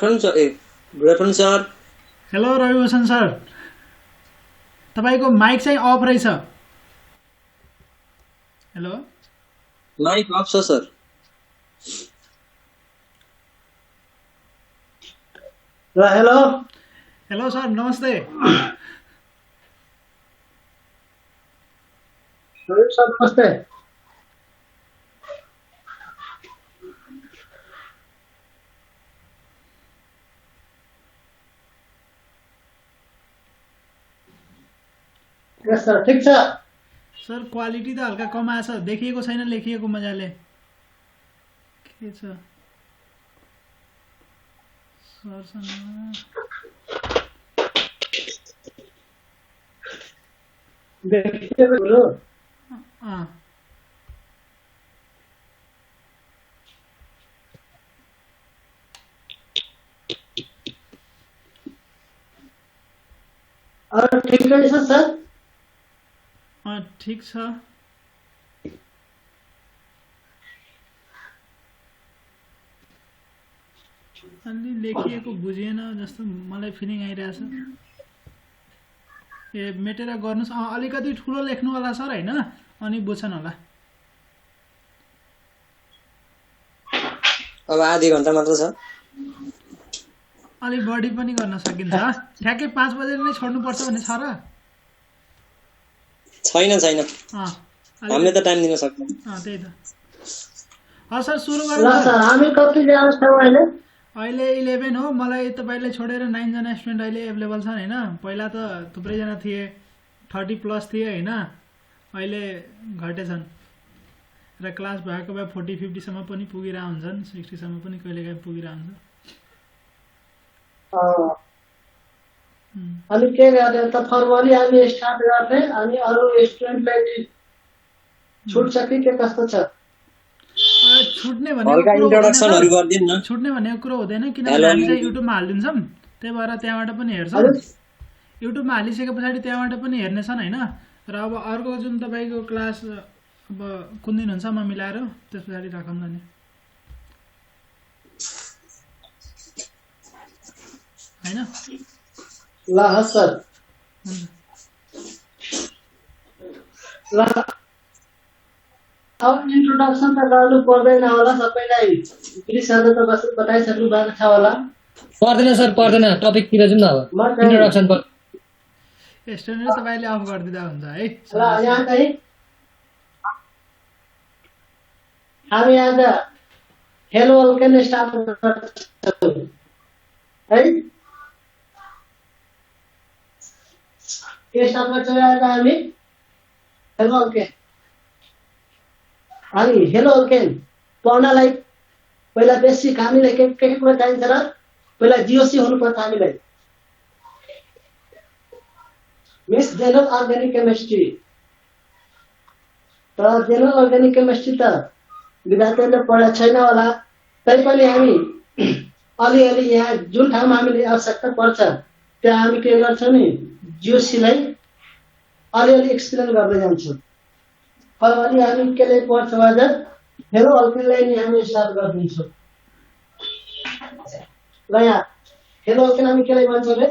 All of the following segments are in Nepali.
Afternoon sir. Good afternoon sir. Hello Ravibhushan sir, तपाईँको माइक चाहिँ अफ रहेछ। हेलो माइक अफ छ सर। हेलो हेलो सर, नमस्ते। सर नमस्ते। सर ठिक छ सर, क्वालिटी त हल्का कम आएछ, देखिएको छैन लेखिएको मजाले। के छ सरसँग देखिएको ठिकै छ सर। ठिक छ। अलि लेखिएको बुझिएन जस्तो मलाई फिलिङ आइरहेछ। ए मेटेर गर्नुहोस्। अलिकति ठुलो लेख्नु होला सर, होइन? अनि बुझ्छन् होला। अब आधी घण्टा मात्र छ। अलि बढी पनि गर्न सकिन्छ। ठ्याक्कै 5 बजे नै छोड्नुपर्छ भन्ने छ र? छैन छैन, हामीले त टाइम दिन सक्दैन। त्यही त। सर सुरु गरौँ सर। हामी कतिजना छौँ अहिले? अहिले 11 हो। मलाई तपाईँलाई छोडेर 9 जना स्टुडेन्ट अहिले एभाइलेबल छन्, होइन? पहिला त थुप्रैजना थिए, 30+ थिए, होइन? अहिले घटेछन् र क्लास भएको भए 40-50 सम्म पनि पुगिरहेको हुन्छन्, 60 सम्म पनि कहिलेकाहीँ पुगिरहेको हुन्छ। अनि के गर्ने त, फर्मली हामी स्टार्ट गर्ने अनि अरू स्टुडेन्टलाई छुट्छ कि के कस्तो छ? छुट्ने भनेको कुरो हुँदैन, किनभने हामी चाहिँ युट्युबमा हालिदिन्छौँ, त्यही भएर त्यहाँबाट पनि हेर्छौँ। युट्युबमा हालिसके पछाडि त्यहाँबाट पनि हेर्नेछन्, होइन? र अब अर्को जुन तपाईँको क्लास अब कुन दिन हुन्छ म मिलाएर त्यस पछाडि राखौँला नि, होइन? ल सर। ल अब इन्ट्रोडक्सन त गर्नु पर्दैन होला, सबैलाई प्लिजहरू त बताइसक्नु भएको छ होला। पर्दैन सर, पर्दैन। टपिकतिर जाउँ न अब। इन्ट्रोडक्सन पर स्टुडेन्ट तपाईँले अफ गरिदिँदा हुन्छ है। ल यहाँ चाहिँ हामी आज हेलो अल्केन स्टार्ट गर्छौँ है। के स्टार्ट गर्छौँ आज हामी? Hello alkane. अनि हेलो अल्केन पढ्नलाई पहिला बेसिक हामीलाई के कुरा चाहिन्छ र? पहिला जिओसी हुनुपर्छ हामीलाई। Miss general organic chemistry. तर जेनरल अर्ग्यानिक केमिस्ट्री त विद्यार्थीहरूले पढाएको छैन होला, तैपनि हामी अलिअलि यहाँ जुन ठाउँमा हामीले आवश्यकता पर्छ त्यहाँ हामी के गर्छौँ नि, जिओसीलाई अलिअलि एक्सप्लेन गर्दै जान्छौँ। फर्मली हामी के लागि पढ्छौँ आज? हेलो अल्केनलाई नि हामी स्टार्ट गरिदिन्छौँ। ल यहाँ हेलो अल्केन हामी के लागि भन्छौँ रे?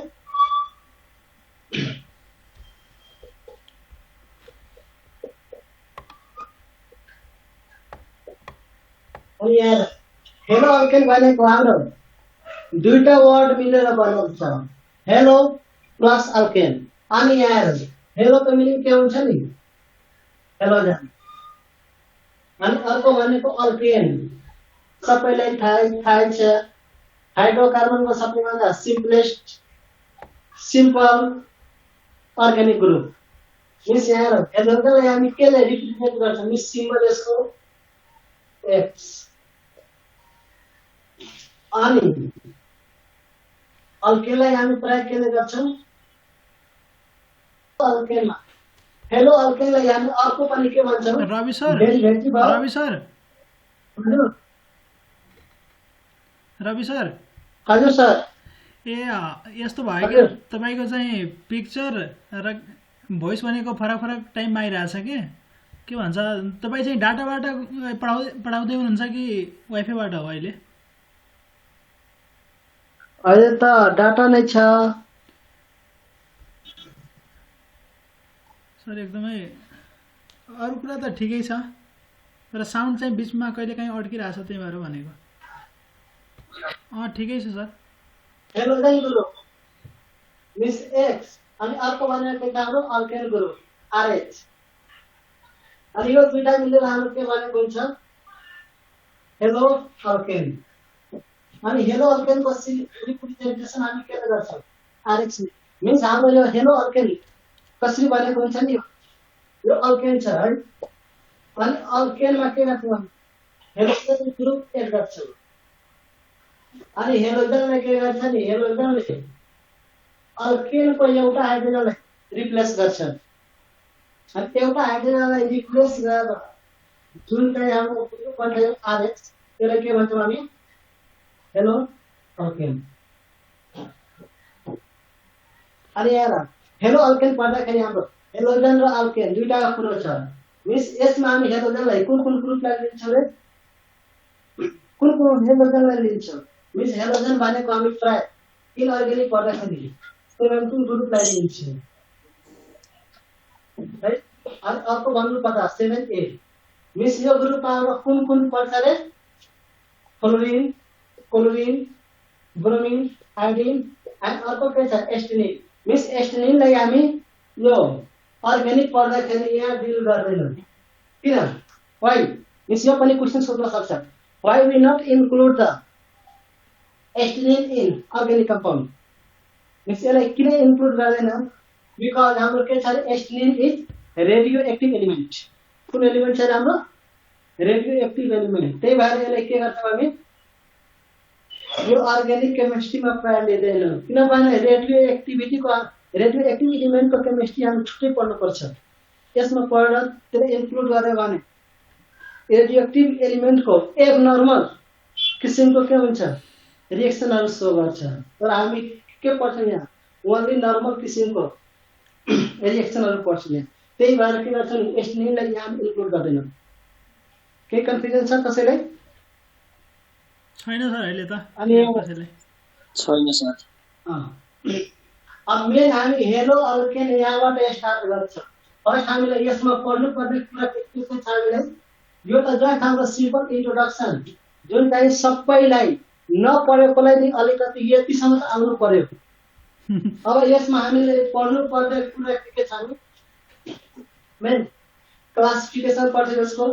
अनि यहाँ हेलो अल्केन भनेको हाम्रो दुईटा वर्ड मिलेर बनेको छ, हेलो प्लस अल्केन। अनि यहाँ हेलोको मिनिङ के हुन्छ नि? हेलो जान। अनि अर्को भनेको अल्केन, सबैलाई थाहै छ, हाइड्रोकार्बनको सबैभन्दा सिम्पल अर्ग्यानिक ग्रुप। मिस यहाँ हेलोलाई हामी केलाई रिप्रेजेन्ट गर्छौँ? मिस सिम्बल यसको एक्स। अनि अल्केनलाई हामी प्रयोग के गर्छौँ? अल्केनमा हेलो अल्केनलाई हामी अर्को पनि के भन्छौँ? Ravi sir, Ravi sir. हजुर सर। ए यस्तो भयो कि तपाईँको चाहिँ पिक्चर र भोइस भनेको फरक फरक टाइममा आइरहेछ के भन्छ? तपाईँ चाहिँ डाटाबाट पढाउँदै हुनुहुन्छ कि वाइफाईबाट हो अहिले? अहिले त डाटा नै छ सर एकदमै अरू कुरा त ठिकै छ तर साउन्ड चाहिँ बिचमा कहिलेकाहीँ अड्किरहेछ त्यही भएर भनेको ठिकै छ सर हेलो दाइ गुरु मिस एक्स अनि अर्को भनेको के हाम्रो अल्केन ग्रुप आरएच अनि यो दुईटा मिलेर हाम्रो के भनेको हुन्छ हेलो अल्केन अनि हेलो अल्केनको रिप्रेजेन्टेसन हामी के गर्छौँ आरएच मिन्स हाम्रो यो हेलो अल्केन कसरी भनेको हुन्छ नि यो अल्केन छ है अनि अल्केनमा के गर्छौँ हेलोजन ग्रुप एड गर्छौँ अनि हेलोजनले के गर्छ नि हेलोजनले अल्केनको एउटा हाइड्रोजनलाई रिप्लेस गर्छ अनि एउटा हाइड्रोजनलाई रिप्लेस गरेर जुन चाहिँ हाम्रो ग्रुप बन्छ आरएच त्यसलाई के भन्छौँ हामी हेलो अल्केन अनि हेर हेलो अल्केन पढ्दाखेरि हाम्रो हेलोजन र अल्केन दुईटा कुरो छ मिस यसमा हामी हेलोजनलाई कुन ग्रुपलाई लिन्छौँ रे कुन हेलोजनलाई लिन्छौँ मिस हेलोजन भनेको हामी प्राय इनअर्गेनिक पढ्दाखेरि 17 ग्रुपलाई लिन्छौँ है अनि अर्को भन्नु पर्दा 7A मिस यो ग्रुपमा हाम्रो कुन पर्छ रे फ्लोरिन क्लोरिन ब्रोमिन आयोडिन अनि अर्को के छ एस्टिनिन मिस एस्टिनिनलाई हामी यो अर्ग्यानिक पढ्दाखेरि यहाँ डिल गर्दैनौँ किन वाइ मिस यो पनि क्वेशन सोध्न सक्छ why we not include the astatine in organic compound मिस यसलाई किन इन्क्लुड गर्दैन बिकज हाम्रो के छ astatine is radioactive element कुन एलिमेन्ट छ हाम्रो रेडियो एक्टिभ एलिमेन्ट त्यही भएर यसलाई के गर्छौँ हामी यो अर्ग्यानिक केमिस्ट्रीमा प्राय लिँदैनौँ किनभने रेडियो एक्टिभ एलिमेन्टको केमिस्ट्री हामी छुट्टै पढ्नुपर्छ यसमा पढेर त्यसलाई इन्क्लुड गर्यो भने रेडियो एक्टिभ एलिमेन्टको एबनर्मल किसिमको के हुन्छ रिएक्सनहरू सो गर्छ तर हामी के पढ्छौँ यहाँ ओन्ली नर्मल किसिमको रिएक्सनहरू पढ्छौँ यहाँ त्यही भएर के गर्छौँ एस्टिनिनलाई यहाँ इन्क्लुड गर्दैनौँ केही कन्फ्युजन छ कसैलाई छैन सर अहिले त अनि छैन सर अब मेन हामी हेलो अल्केन यहाँबाट स्टार्ट गर्छौँ फर्स्ट हामीलाई यसमा पढ्नुपर्ने कुरा के छ हामीलाई यो त जस्ट हाम्रो सिम्पल इन्ट्रोडक्सन जुन चाहिँ सबैलाई नपढेकोलाई नि अलिकति यतिसम्म त आउनु पर्यो अब यसमा हामीले पढ्नुपर्ने कुरा के छ हामी मेन क्लासिफिकेसन पर्छ यसको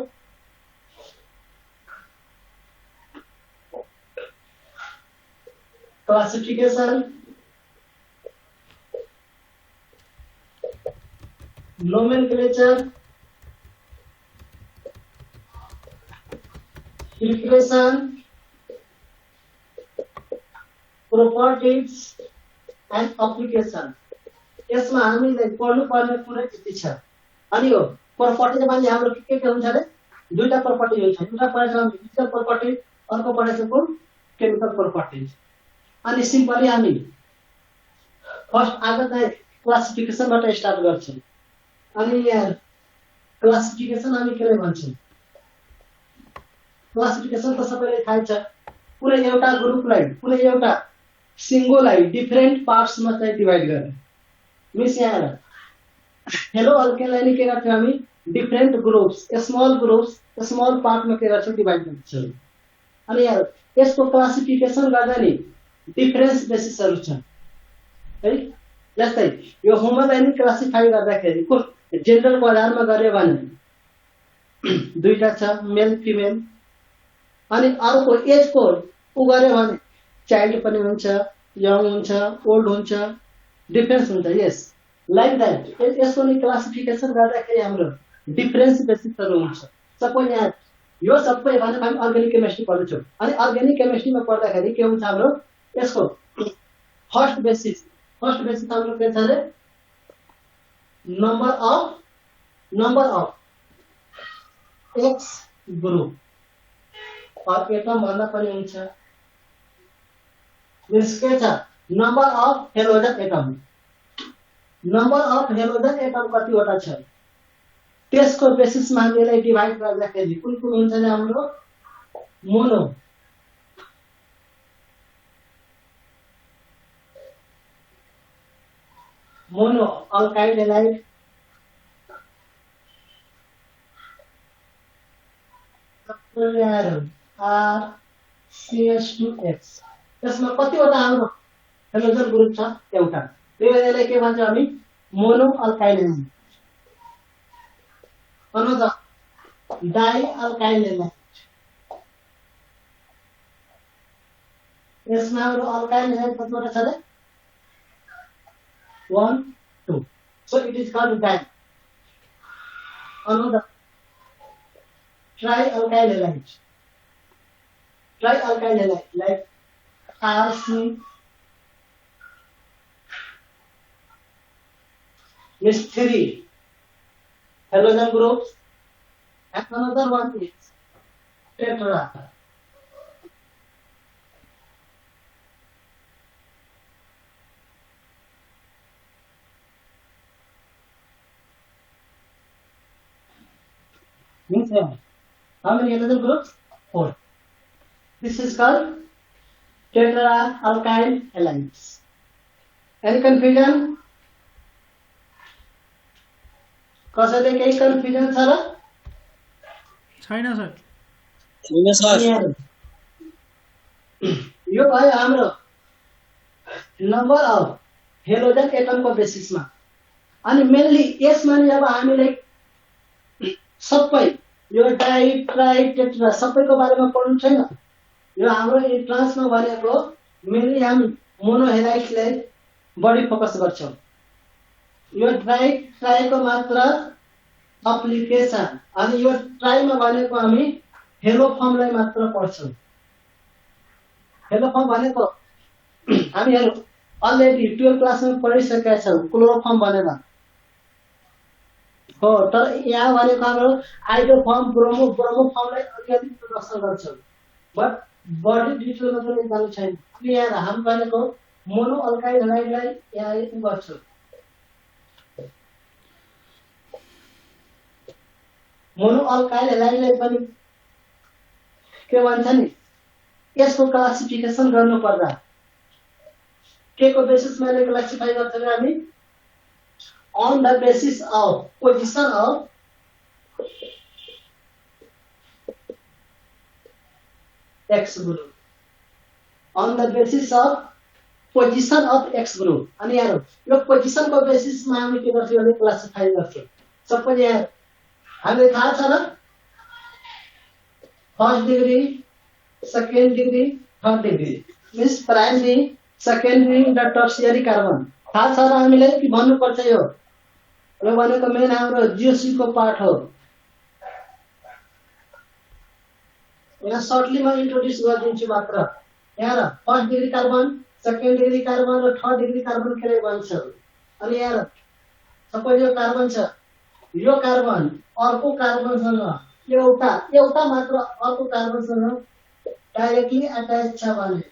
classification, nomenclature, preparation, properties and application. यसमा हामीले पढ्नुपर्ने कुरा यति छ अनि यो प्रपर्टी भने हाम्रो के हुन्छ रे दुईटा प्रपर्टी हुन्छ एउटा पढेछ फिजिकल प्रपर्टी अर्को पढेछ कुन केमिकल प्रपर्टी अनि सिम्पली हामी फर्स्ट आज चाहिँ क्लासिफिकेसनबाट स्टार्ट गर्छौँ अनि यहाँ क्लासिफिकेसन हामी के भन्छौँ क्लासिफिकेसन त सबैलाई थाहा छ कुनै एउटा ग्रुपलाई कुनै एउटा सिङ्गोलाई डिफरेन्ट पार्ट्समा चाहिँ डिभाइड गर्ने मिस यहाँ हेलो अल्केनलाई नि के गर्छौँ हामी डिफरेन्ट ग्रुप्स स्मल पार्टमा के गर्छौँ डिभाइड गर्छौँ अनि यहाँ यसको क्लासिफिकेसन गर्दा नि डिफरेन्स बेसिसहरू छ है जस्तै यो ह्युमनलाई नि क्लासिफाई गर्दाखेरि कुन जेन्डरको आधारमा गर्यो भने दुईटा छ मेल फिमेल अनि अर्को एजको उ गर्यो भने चाइल्ड पनि हुन्छ यङ हुन्छ ओल्ड हुन्छ डिफरेन्स हुन्छ यस लाइक द्याट यसको नि क्लासिफिकेसन गर्दाखेरि हाम्रो डिफरेन्स बेसिसहरू हुन्छ सबै यहाँ यो सबै भने हामी अर्ग्यानिक केमिस्ट्री पढ्छौँ अनि अर्ग्यानिक केमिस्ट्रीमा पढ्दाखेरि के हुन्छ हाम्रो यसको फर्स्ट बेसिस हाम्रो के छ रे नम्बर अफ एक्स ग्रुप और एटम भन्दा पनि हुन्छ मिन्स के छ नम्बर अफ हेलोजन एटम कतिवटा छ त्यसको बेसिसमा हामीले डिभाइड गर्दाखेरि कुन हुन्छ नि हाम्रो mono mono alkyl halide RCH2X यसमा कतिवटा हाम्रो हाइड्रोजन ग्रुप छ एउटा त्यही भएर यसलाई के भन्छ हामी mono alkyl halide another die alkyl halide यसमा हाम्रो अल्काइल हेलाइड कतिवटा छ त 1 2 so it is called di another trialkyl halide like RC is 3 halogen groups and another one is tetra means how many halogen groups? 4. This is called tetraalkyl halides. Any confusion? कसैले केही कन्फ्युजन छ र? छैन सर। छैन सर। यो भयो हाम्रो नम्बर अफ हेलोजन एटमको बेसिसमा। अनि मेनली यसमा नि अब हामीले सबै यो डाई ट्राई टेट्रा सबैको बारेमा पढ्नु छैन। यो हाम्रो ट्रान्समा भनेको मेनली हामी मोनो हेलाइडलाई बढी फोकस गर्छौं। यो डाई ट्राईको मात्र एप्लिकेसन अनि यो ट्राईमा भनेको हामी हेलो फर्मलाई मात्र पढ्छौं। हेलो फर्म भनेको हामीहरु अलरेडी 12 क्लासमा पढिसकेका छौं क्लोरोफर्म भनेर। हो तर यहाँ भनेको हाम्रो आइडोफर्म ब्रोमो फर्मलाई अलिअलि इंट्रोडक्सन गर्छौं बट बडी डिटेलमा पनि जानु छैन। अनि यहाँ हामी भनेको मोनो अल्काइल हेलाइडलाई यहाँ गर्छौं। मोनो अल्काइल हेलाइडलाई पनि के भन्छ नि यसको क्लासिफिकेसन गर्नु पर्दा के को बेसिसमा क्लासिफाई गर्छौं हामी on the basis of position of X group on the basis of position of X group अनि यहाँ यो पोजिसन को बेसिस मा हामी के गर्छौं भने क्लासिफाई गर्छौं। सपोज यहाँ हामीले थाहा छ न first degree second degree third degree means primary secondary र टर्सियरी कार्बन थाहा छ र हामीले के भन्नु पर्छ यो भनेको मेन हाम्रो जिओसी को पार्ट हो। यहाँ सर्टली म इन्ट्रोड्युस गरिदिन्छु मात्र। यहाँ first degree carbon second degree carbon र थर्ड डिग्री कार्बन के भन्छ। अनि यहाँ सपोज यो कार्बन छ यो कार्बन अर्को कार्बनसँग एउटा मात्र अर्को कार्बनसँग डाइरेक्टली अट्याच छ भने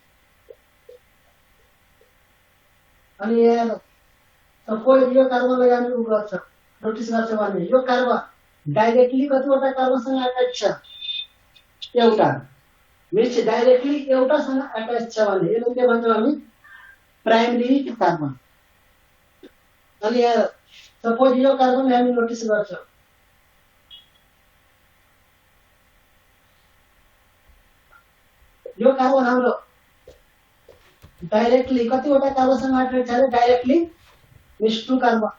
अनि यहाँ सपोज यो कार्बनलाई हामी नोटिस गर्छौं भने यो कार्बन डाइरेक्टली कतिवटा कार्बनसँग अट्याच छ एउटा मिन्स डाइरेक्टली एउटासँग अट्याच छ भने यसलाई के भन्छौं हामी प्राइमरी कार्बन। अनि यहाँ सपोज यो कार्बनलाई हामी नोटिस गर्छौं यो कार्बन हाम्रो डाइरेक्टली कतिवटा कार्बनसँग अट्याच छ directly miss to carbon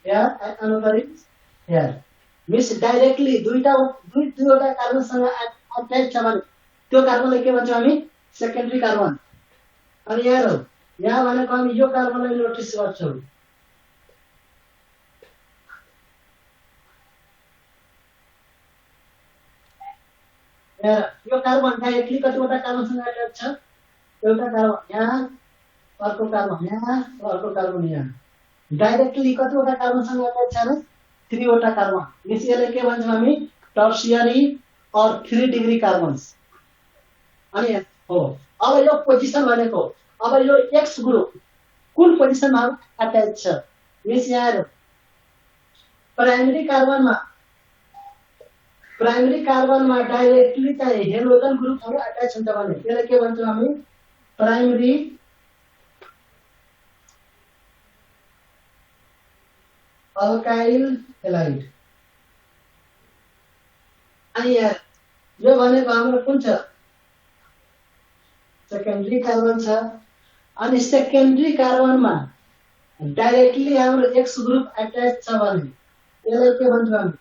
here and another is here means directly दुईवटा कार्बनसँग अट्याच छ भने त्यो कार्बनलाई के भन्छौं हामी सेकेन्डरी कार्बन। अनि यहाँ भनेको हामी यो कार्बनलाई नोटिस गर्छौं यो कार्बन डाइरेक्टली कतिवटा कार्बनसँग अट्याच छ एउटा कार्बन यहाँ अर्को कार्बन यहाँ अर्को कार्बन यहाँ डाइरेक्टली कतिवटा कार्बनसँग अट्याच छ र 3 वटा कार्बन मिन्स यसलाई के भन्छौं हामी टर्सियरी और 3 डिग्री कार्बन्स। अनि हो अब यो पोजिसन भनेको अब यो एक्स ग्रुप कुन पोजिसनमा अट्याच छ मिन्स यहाँ प्राइमरी कार्बनमा डाइरेक्टली चाहिँ हेलोजन ग्रुपहरु अट्याच हुन्छ भने यसलाई के भन्छौं हामी प्राइमरी अल्काइल हेलाइड। अनि यहाँ यो भनेको हाम्रो कुन छ सेकेन्डरी कार्बन छ। अनि सेकेन्डरी कार्बनमा डाइरेक्टली हाम्रो एक्स ग्रुप अट्याच छ भने यसलाई के भन्छौँ हामी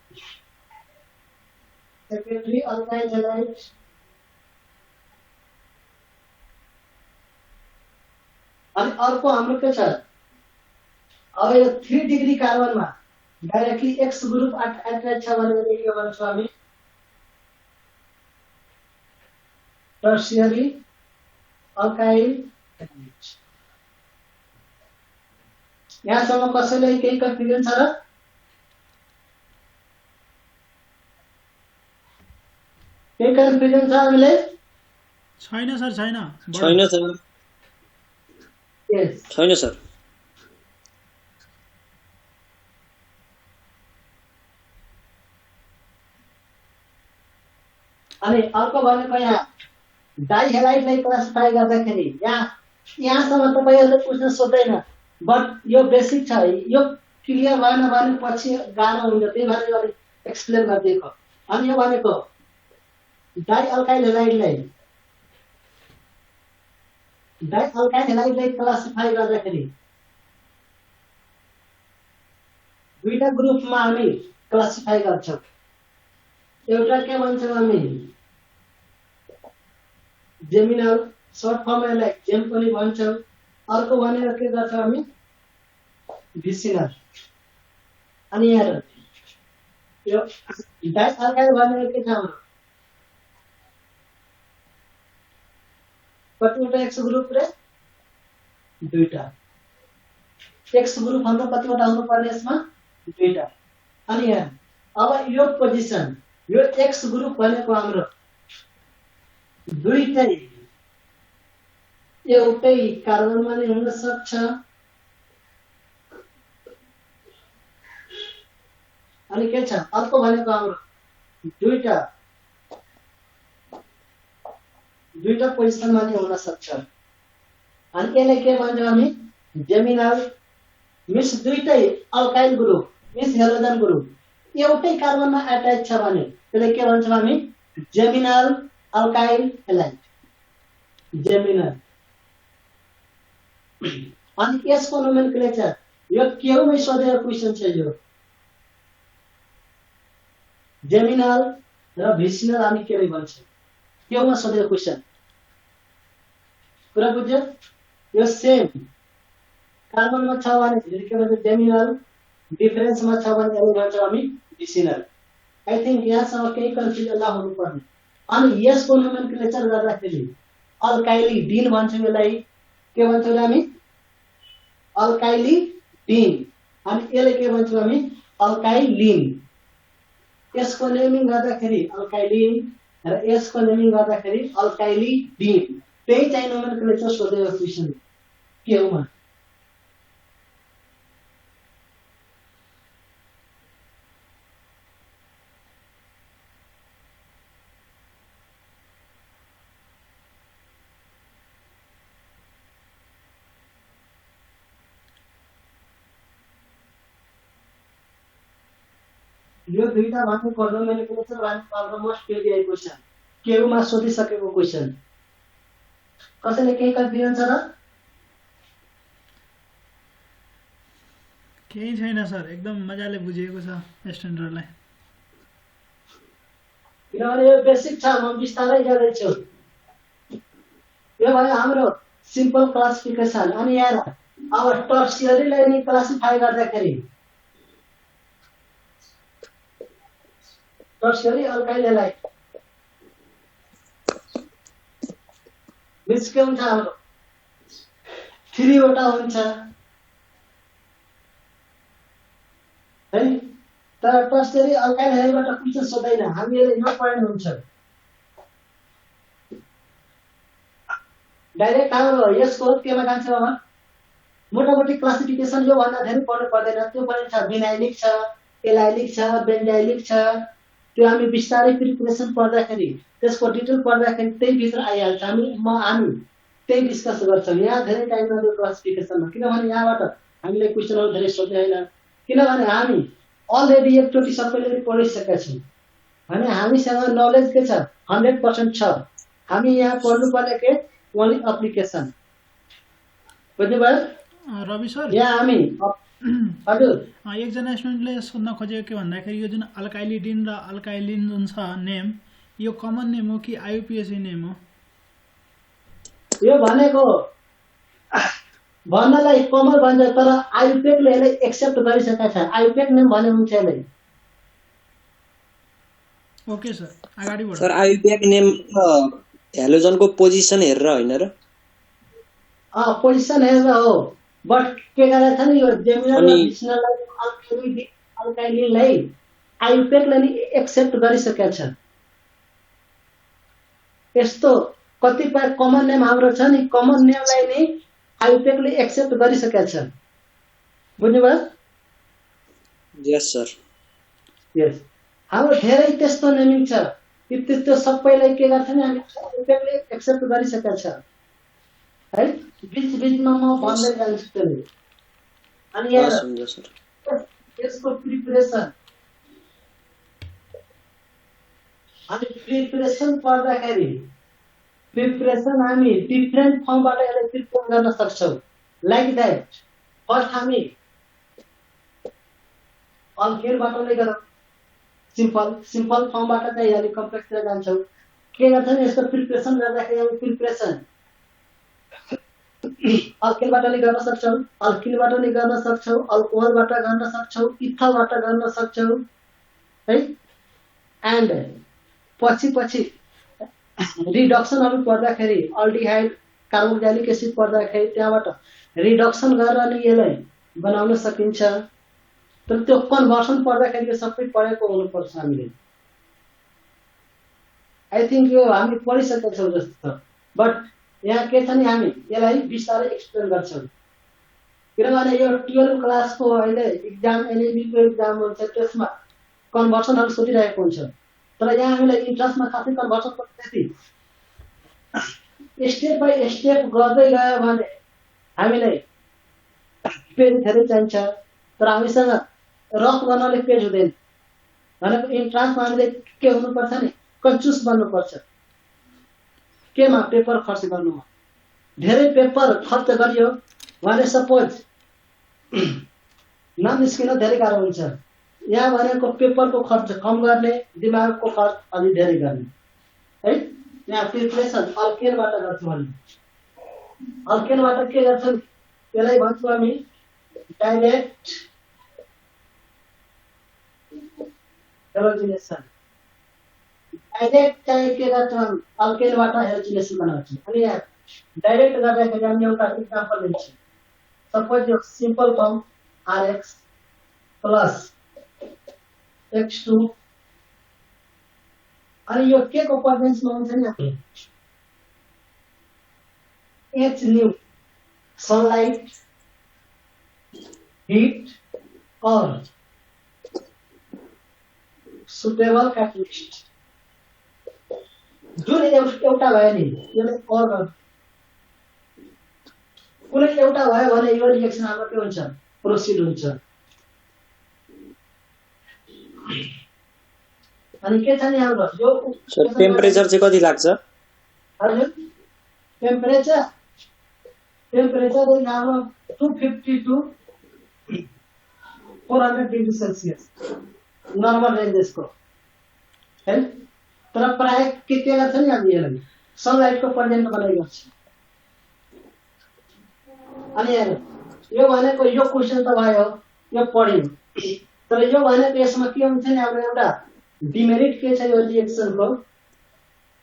सेकेन्डरी अल्काइल हेलाइड। अनि अर्को हाम्रो के छ अब यो 3 डिग्री कार्बनमा डाइरेक्टली एक्स ग्रुप अट्याच छ भने के भन्छौँ हामी टर्सियरी अल्काइल हेलाइड। यहाँसम्म कसैलाई केही कन्फ्युजन छ र केही कन्फ्युजन छ हामीलाई छैन सर छैन छैन सर यस छैन सर। अनि अर्को भनेको यहाँ डाइहेलाइडलाई क्लासिफाई गर्दाखेरि यहाँसम्म तपाईँहरूले पुछ्न सक्दैन बट यो बेसिक छ यो क्लियर भएन भने पछि गाह्रो हुन्छ त्यही भएर अलिक एक्सप्लेन गरिदिएको। अनि यो भनेको डाइअल्काइल हेलाइडलाई क्लासिफाई गर्दाखेरि दुईटा ग्रुपमा हामी क्लासिफाई गर्छौँ। एउटा के भन्छौँ हामी जेमिनल सर्ट फर्म यसलाई जेम पनि भन्छौँ। अर्को भनेर के गर्छौँ हामी भिसिनल। अनि यहाँ यो डाइअल्काइल भनेर के छ हाम्रो कतिवटा एक्स ग्रुप रे दुईटा एक्स ग्रुप हाम्रो कतिवटा हुनुपर्ने यसमा दुईटा। अनि यहाँ अब यो पोजिसन यो एक्स ग्रुप भनेको हाम्रो दुईटै एउटै कार्बनमा नै हुन सक्छ। अनि के छ अर्को भनेको हाम्रो दुईटा पोजिसनमा नै हुन सक्छ। अनि यसले के भन्छौँ हामी जेमिनल मिन्स दुईटै alkyl group means halogen group एउटै कार्बनमा अट्याच छ भने त्यसलाई के भन्छौँ हामी जेमिनल अल्काइल हेलाइड जेमिनल। अनि यसको नोमेनक्लेचर यो केहीमै सोधेको क्वेसन छ यो जेमिनल र भिसिनल हामी के भन्छौँ केहीमा सोधेको क्वेसन कुरा बुझ्यो। यो सेम कार्बनमा छ भने के भन्छ जेमिनल डिफरेन्समा छ भने यसलाई भन्छौँ हामी भिसिनल। आई थिंक यहाँसम्म केही कन्फ्युजन नहुनु पर्ने। अनि यसको नोमेनक्लेचर गर्दाखेरि अल्काइलिडिन भन्छौँ यसलाई के भन्छौँ हामी अल्काइलिडिन। अनि यसलाई के भन्छौँ हामी अल्काइलिन। यसको नेमिङ गर्दाखेरि अल्काइलिन र यसको नेमिङ गर्दाखेरि अल्काइलिडिन। त्यही चाहिँ नोमेनक्लेचर सोधेको क्वेसन के हो। यो दुईटा भनेको नोमेनक्लेचर भनेको हाम्रो मोस्ट पेरियाई क्वेसन केहीमा सोधिसकेको क्वेसन। कसैले केही कन्फ्युजन छ र केही छैन सर एकदम मजाले बुझिएको छ स्ट्यान्डर्डलाई। किनभने यो बेसिक छ म बिस्तारै गर्दैछु। यो भयो हाम्रो सिम्पल क्लासिफिकेसन। अनि यहाँ अब टर्सियरीलाई नि क्लासिफाई गर्दाखेरि टर्सियरी अल्काइल हेलाइड मिक्स के हुन्छ हाम्रो 3 वटा हुन्छ है। तर टर्सियरी अल्काइल हेलाइडबाट क्वेसन सोध्दैन हामीले यो पढ्नु हुन्छ डाइरेक्ट हाम्रो यसको केमा जान्छ अब मोटामोटी क्लासिफिकेसन यो भन्दा धेरै पढ्नु पर्दैन। त्यो पनि छ विनाइलिक छ एलाइलिक छ बेन्जाइलिक छ। त्यो हामी बिस्तारै प्रिपरेसन पढ्दाखेरि त्यसको डिटेल पढ्दाखेरि त्यही भित्र आइहाल्छ। हामी त्यही डिस्कस गर्छौँ। यहाँ धेरै टाइम लाग्यो क्लासिफिकेसनमा किनभने यहाँबाट हामीले क्वेसनहरू धेरै सोध्ने होइन किनभने हामी अलरेडी एकचोटि सबैले पढिसकेका छौँ भने हामीसँग नलेज के छ 100% छ हामी यहाँ पढ्नुपर्ने के ओन्ली एप्लिकेसन बुझ्नुभयो रवि सर यहाँ हामी हजुर एकजना स्टुडेन्टले सोध्न खोजेको के भन्दाखेरि यो जुन अल्काइलिडिन र अल्काइलिन जुन छ नेम यो कमन नेम हो कि आइयुपिएसी नेम हो यो भनेको भन्नलाई कमन भन्छ तर आइयुपेकले यसलाई एक्सेप्ट गरिसकेका छ आइयुपेक नेम भन्ने हुन्छ यसलाई ओके सर अगाडि बढ्नु सर आइयुपेक नेम हेलोजनको पोजिसन हेरेर हैन र पोजिसन हेरेर हो बट के गरेछ नि यो जेमिनल डिक्सनरीलाई अल्काइलिनलाई आइयुपेकले नि एक्सेप्ट गरिसकेका छ यस्तो कतिपय कमन नेम हाम्रो छ नि कमन नेमलाई नि आइयुपेकले एक्सेप्ट गरिसकेका छ बुझ्नुभयो यस सर यस हाम्रो धेरै त्यस्तो नेमिङ छ त्यो सबैलाई के गर्छ नि हामी आइयुपेकले एक्सेप्ट गरिसकेका छ है बीच बीचमा म भन्दै जान्छु त्यसले अनि यहाँ यसको प्रिपरेसन अनि प्रिपरेसन पढ्दाखेरि प्रिपरेसन हामी डिफ्रेन्ट फर्मबाट यसलाई प्रिपेयर गर्न सक्छौँ लाइक द्याट फर्स्ट हामी अल्केनबाट नै गरौँ सिम्पल फर्मबाट चाहिँ हामी कम्प्लेक्सतिर जान्छौँ के गर्छ नि यसको प्रिपरेसन गर्दाखेरि हामी प्रिपरेसन अल्केनबाट नै गर्न सक्छौँ अल्किनबाट नै गर्न सक्छौँ अल्कोहलबाट गर्न सक्छौँ इथलबाट गर्न सक्छौँ है एन्ड पछि रिडक्सनहरू पढ्दाखेरि अल्डिहाइड कार्बोक्सिलिक एसिड पढ्दाखेरि त्यहाँबाट रिडक्सन गरेर नि यसलाई बनाउन सकिन्छ तर त्यो कन्भर्सन पढ्दाखेरि यो सबै पढेको हुनुपर्छ हामीले आई थिङ्क यो हामी पढिसकेका छौँ जस्तो छ बट यहाँ के छ नि हामी यसलाई बिस्तारै एक्सप्लेन गर्छौँ किनभने यो 12 क्लासको अहिले इक्जाम एनएबीको इक्जाम हुन्छ त्यसमा कन्भर्सनहरू सोधिरहेको हुन्छ तर यहाँ हामीलाई इन्ट्रेस्टमा खासै कन्भर्सन त्यति स्टेप बाई स्टेप गर्दै गयो भने हामीलाई पेज धेरै चाहिन्छ तर हामीसँग रफ गर्नले पेज हुँदैन भनेको इन्ट्रान्समा हामीले के हुनुपर्छ नि कन्जुस बन्नुपर्छ केमा पेपर खर्च गर्नुमा धेरै पेपर खर्च गरियो भने सपोज ननिस्किन धेरै गाह्रो हुन्छ यहाँ भनेको पेपरको खर्च कम गर्ने दिमागको खर्च अलि धेरै गर्ने है यहाँ प्रिपरेसन अल्केनबाट गर्छौँ हामी अल्केनबाट के गर्छौँ त्यसलाई भन्छौँ हामी डाइरेक्ट हेलोजिनेसन डाइरेक्ट चाहिँ के गर्छौँ अल्केनबाट हेलोजिनेसन बनाउँछौँ अनि यहाँ डाइरेक्ट गर्दाखेरि हामी एउटा इक्जाम्पल लिन्छौँ सपोज यो simple form RX plus X2 अनि यो के को प्रेजेन्समा हुन्छ नि H न्यू सनलाइट हिट और सुटेबल क्याटलिस्ट जुन एउटा भयो नि यसले और कुनै एउटा भयो भने यो रिएक्सन हाम्रो के हुन्छ प्रोसिड हुन्छ अनि के छ नि हाम्रो यो सर टेम्परेचर चाहिँ कति लाग्छ हजुर टेम्परेचर हाम्रो 250 to 400 डिग्री सेल्सियस नर्मल रेन्जेसको है तर प्राय के गर्छ नि हामी यसलाई सनलाइटको प्रेजेन्ट बनाइ गर्छ अनि यो भनेको यो क्वेसन त भयो यो पढ्यौँ तर यो भनेको यसमा के हुन्छ नि हाम्रो एउटा डिमेरिट के छ यो रिएक्सनको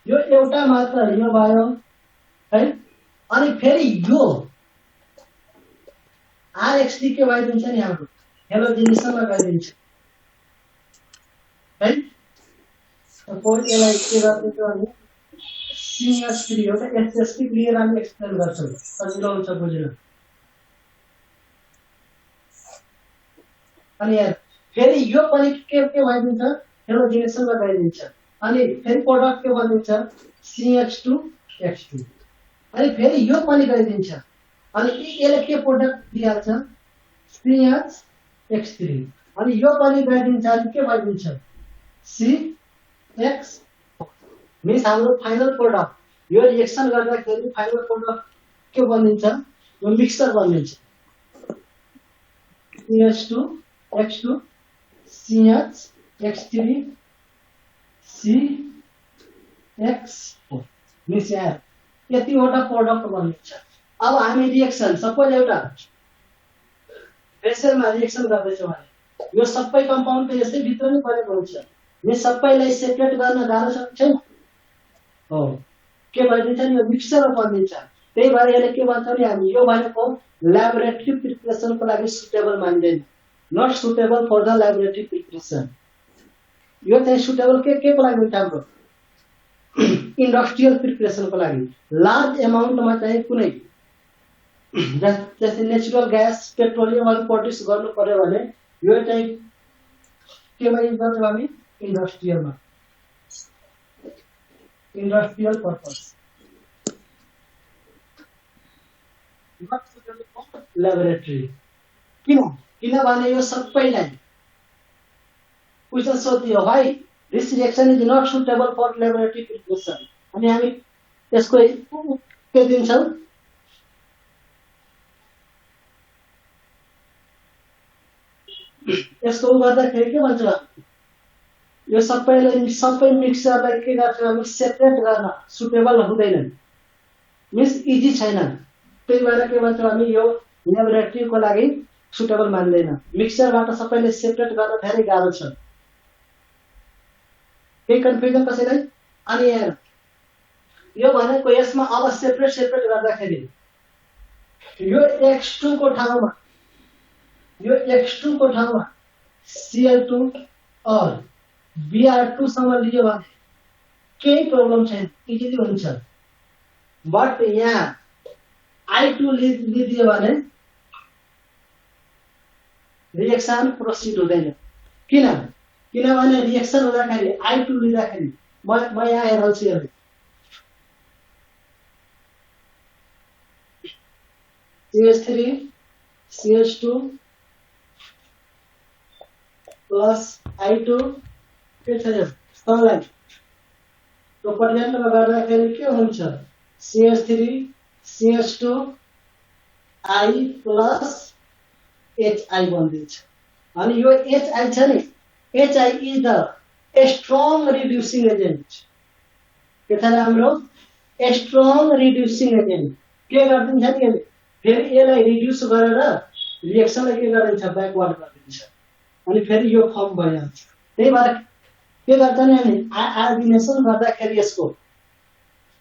यो एउटा मात्र यो भयो है अनि फेरि यो RXD के भइदिन्छ नि हाम्रो हेलोजिनेसनमा गइदिन्छ है सपोज यसलाई के गर्दैछ भने CH3 हो त SH3 लिएर हामी एक्सप्लेन गर्छौँ सजिलो हुन्छ बुझ्न अनि फेरि यो पनि के भइदिन्छ हेलोजिनेसनमा गइदिन्छ अनि फेरि प्रोडक्ट के बनिन्छ CH2X2 अनि फेरि यो पनि गइदिन्छ अनि यसले के प्रोडक्ट दिइहाल्छ x3 अनि यो पनि गरिदिन्छ अनि के भइदिन्छ CX मिन्स हाम्रो फाइनल प्रोडक्ट यो रिएक्सन गर्दाखेरि फाइनल प्रोडक्ट के बनिन्छ यो मिक्सचर बनिन्छ CH2 X2 CH X3 CX4 mix यहाँ यतिवटा प्रोडक्ट बनिन्छ अब हामी रिएक्सन सपोज एउटा प्रेसरमा रिएक्सन गर्दैछौँ भने यो सबै कम्पाउन्ड त यसै भित्र नै परेको हुन्छ यो सबैलाई सेपरेट गर्न गाह्रो छ छैन हो के भइदिन्छ नि यो मिक्सचरमा बनिन्छ त्यही भएर यसले के भन्छ नि हामी यो भनेको ल्याबोरेटरी प्रिपरेसनको लागि सुटेबल मान्दैन not suitable for the laboratory preparation यो चाहिँ सुटेबल के को लागि हुन्छ हाम्रो इन्डस्ट्रियल प्रिपरेसनको लागि लार्ज एमाउन्टमा चाहिँ कुनै जस्तै नेचुरल ग्यास पेट्रोलियमहरू प्रड्युस गर्नु पर्यो भने यो चाहिँ केमा युज गर्छौँ हामी इन्डस्ट्रियल पर्पस ल्याबोरेटरी किनभने यो सबैलाई क्वेसन सोधियो है this reaction is not suitable for laboratory preparation अनि हामी त्यसको के दिन्छौँ यसको गर्दाखेरि के भन्छ यो सबै मिक्सरलाई के गर्छ हामी सेपरेट गर्न सुटेबल हुँदैन मिन्स इजी छैन त्यही भएर के भन्छ हामी यो ल्याबोरेटरीको लागि सुटेबल मान्दैन मिक्सरबाट सबैले सेपरेट गर्न धेरै गाह्रो छ केही कन्फ्युजन कसैलाई अनि यहाँ यो भनेको यसमा अब सेपरेट गर्दाखेरि यो X2 को ठाउँमा Cl2 और Br2 सम्म लियो भने केही प्रब्लम छैन इजिली हुन्छ बट यहाँ I2 लिदियो भने रिएक्सन प्रोसिड हुँदैन किनभने रिएक्सन हुँदाखेरि I2 लिँदाखेरि म यहाँ हेर्छु हेर्नु CH3 CH2 प्लस I2 के छ यो सँगै तो पर्यायमा गर्दाखेरि के हुन्छ CH3 CH2 I plus HI बनिन्छ अनि यो HI छ नि HI is the strong reducing agent के छ हाम्रो स्ट्रङ रिड्युसिङ एजेन्ट के गरिदिन्छ नि यसले फेरि यसलाई रिड्युस गरेर रिएक्सनलाई के गरिदिन्छ ब्याकवर्ड गरिदिन्छ अनि फेरि यो फर्म भइहाल्छ त्यही भएर के गर्छ नि हामी आयोडिनेसन गर्दाखेरि यसको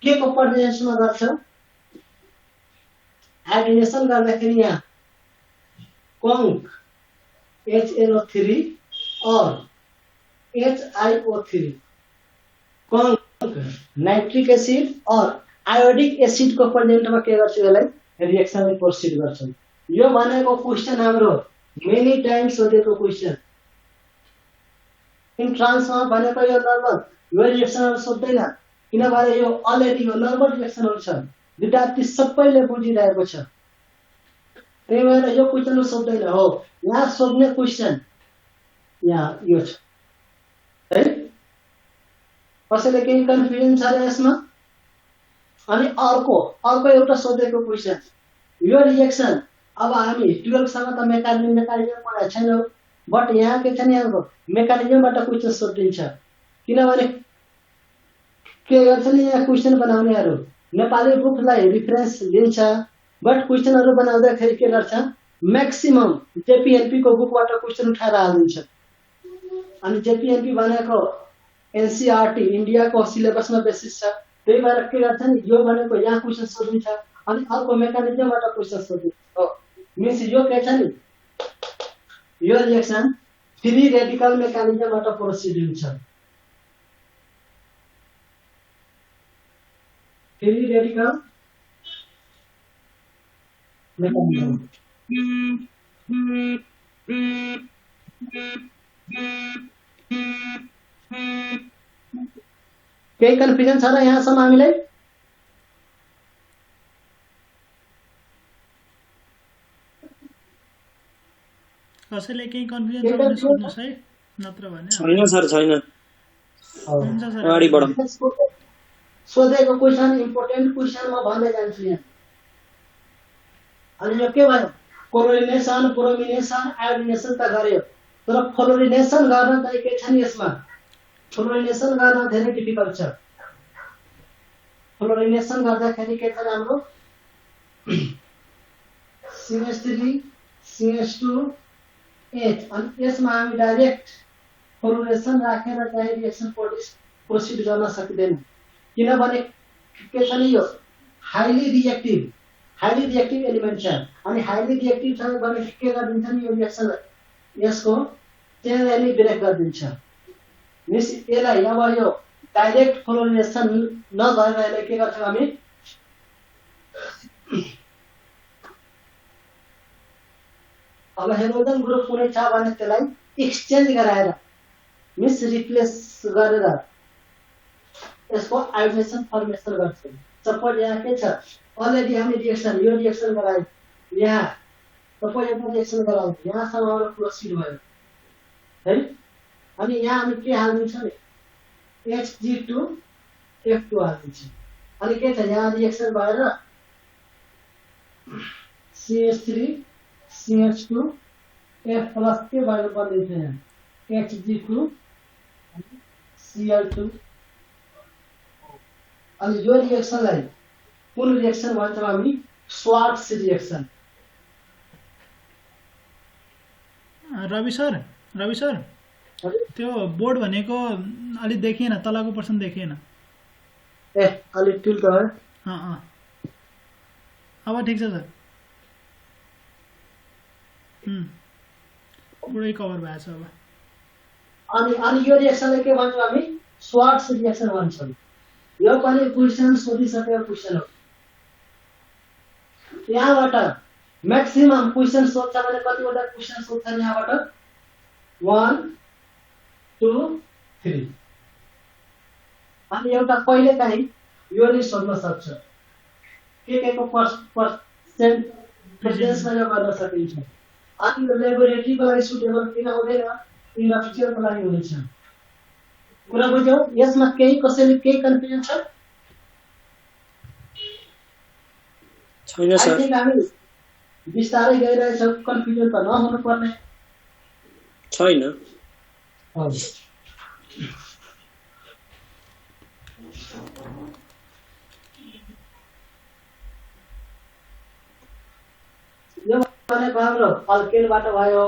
के को पर्सेन्टेजमा गर्छौं आयोडिनेसन गर्दाखेरि यहाँ कंक HNO3 और HiO3 कंक नाइट्रिक एसिड और आयोडिक एसिड को प्रेजेन्टमा के गर्छ यसलाई रिएक्सनले प्रोसिड गर्छ यो भनेको क्वेशन हाम्रो मेनी टाइम्स सोधेको क्वेशन इन्ट्रान्समा भनेको यो नर्मल यो रिएक्सनहरु सोध्दैन किनभने यो अलरेडी यो नर्मल रिएक्सनहरु छ विद्यार्थी सबैले बुझिरहेको छ त्यही भएर यो क्वेशन सोध्दैन हो यहाँ सोध्ने क्वेशन यहाँ यो छ है कसैले केही कन्फ्युजन छ र यसमा अनि अर्को एउटा सोधेको क्वेशन यो रिएक्सन अब हामी 12 सम्म त मेकानिजम पढाएको छैनौं बट यहाँ के छ नि हाम्रो मेकानिजमबाट क्वेशन सोधिन्छ किनभने के गर्छ नि यहाँ क्वेशन बनाउनेहरु नेपाली बुकलाई रेफरेन्स दिन्छ बट क्वेशनहरु बनाउँदाखेरि के गर्छ म्याक्सिमम जेपीएनपी को बुकबाट क्वेशन उठाएर हाल्नुहुन्छ अनि जेपीएनपी भनेको एनसीईआरटी इंडिया को सिलेबसमा बेसिस छ त्यही भएर के गर्छ नि यो भनेको यहाँ क्वेशन सोधिन्छ अनि अर्को मेकानिजमबाट क्वेशन सोधिन्छ हो मिन्स यो के छ नि यो रिएक्सन फ्री रेडिकल मेकानिजमबाट प्रोसिड हुन्छ फ्री रेडिकल मेकानिजम केही कन्फ्युजन छ र यहाँसम्म हामीलाई कसैले केही कन्फ्युजन छ भने सोध्नुहोस् है, नत्र भने छैन सर छैन। हुन्छ सर। अगाडि बढौँ। सोधेको क्वेसन इम्पोर्टेन्ट क्वेसन म भन्दै जान्छु यहाँ। अनि यो के भयो, कोरिलेसन प्रोमिनेसन आयोडिनेसन त गर्यो, तर फ्लोरिनेसन गर्न चाहिँ के छ नि यसमा, फ्लोरिनेसन गर्न धेरै डिफिकल्ट छ। फ्लोरिनेसन गर्दाखेरि के छ हाम्रो CH3 CH2 H, अनि यसमा हामी डाइरेक्ट फ्लोरिनेसन राखेर चाहिँ रिएक्सन प्रोसिड गर्न सक्दैन, किनभने के छ नि यो हाइली रिएक्टिभ एलिमेन्ट छ। अनि हाइली रिएक्टिभ छ भने के गरिदिन्छ नि यो रिएक्सन यसको चेनलाई ब्रेक गरिदिन्छ। मिस यसलाई अब यो डाइरेक्ट फ्लोरिनेसन नगरेर यसलाई के गर्छौँ हामी, अब हाइड्रोजन ग्रुप कुनै छ भने त्यसलाई एक्सचेन्ज गराएर मिस रिप्लेस गरेर यसको आयोडिनेसन फर्मेसन गर्छौँ। सपोज यहाँ के छ, अलरेडी हामी रिएक्सन यो रिएक्सन गरायौँ, यहाँ सपोज एउटा रिएक्सन गरायौँ, यहाँसम्म हाम्रो प्रोसिड भयो है। अनि यहाँ हामी के हालिदिन्छौँ नि, Hg2F2 हालिदिन्छौँ। अनि के छ, यहाँ रिएक्सन भएर CH3 CH2 F प्लस के भएर बन्दैछ यहाँ Hg2 Cl2। अनि यो रिएक्सनलाई कुन रिएक्सन भन्छौँ हामी, स्वार्ट्स रिएक्सन। रवि सर त्यो बोर्ड भनेको अलि देखिएन, तलको पर्सन देखिएन। ए अलि टिल्ट भयो। अब ठिक छ सर, पुरै कभर भएको छ अब। अनि यो रिएक्सनलाई के भन्छौँ हामी, स्वार्ट्स रिएक्सन भन्छौँ। यो पनि क्वेसन सोधिसकेको क्वेसन हो। यहाँबाट म्याक्सिमम क्वेसन सोध्छ भने कतिवटा क्वेसन सोध्छ यहाँबाट, 1 2 3। अनि एउटा कहिले काहीँ यो नि सोध्न सक्छ, के को पर्सेन्ट प्रेजेन्समा यो गर्न सकिन्छ। अनि यो ल्याबोरेटरीको लागि सुटेबल किन हुँदैन, इन्डस्ट्रियलको लागि हुनेछ। कुरा बुझ्यौ, यसमा केही कसैले केही कन्फ्युजन छ छैन सर। हामी बिस्तारै गइरहेछौँ, कन्फ्युजन त नहुनु पर्ने छैन। यो भनेको हाम्रो अल्केनबाट भयो।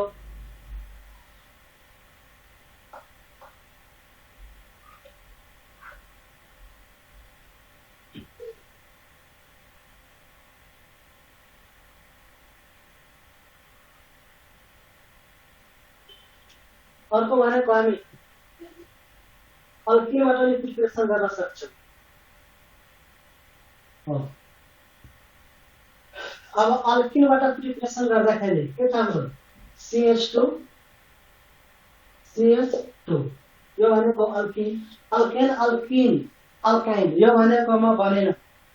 अर्को भनेको हामी अल्किनबाट पनि प्रिपरेसन गर्न सक्छौँ। अब अल्किनबाट प्रिपरेसन गर्दाखेरि के छ हाम्रो CH2 यो भनेको अल्किन, अल्केन अल्किन अल्काइन यो भनेकोमा भनेन,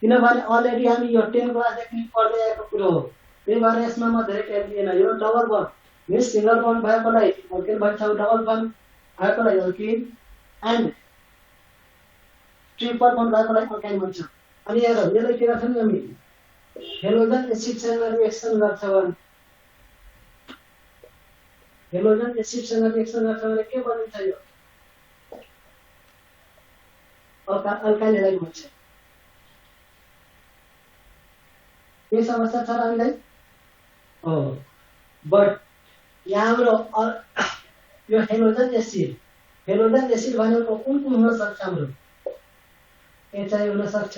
किनभने अलरेडी हामी यो 10 क्लासदेखि पढ्दै आएको कुरो हो। त्यही भएर यसमा म धेरै टाइम दिएन। यो double bond miss single bond भएकोलाई अल्केन भन्छौँ, डबल बन्ड भएकोलाई अल्किन, एन्ड ट्रिपल बन्ड भएकोलाई अल्काइन भन्छौँ। अनि यसलाई के गर्छौँ हामी, हेलोजन एसिडसँग रिएक्सन गर्छ भने के बनिन्छ, यो अल्काइल हेलाइड भन्छ। के समस्या छ हामीलाई? बट यहाँ हाम्रो यो हेलोजन एसिड भनेको कुन हुन सक्छ हाम्रो, HI हुन सक्छ,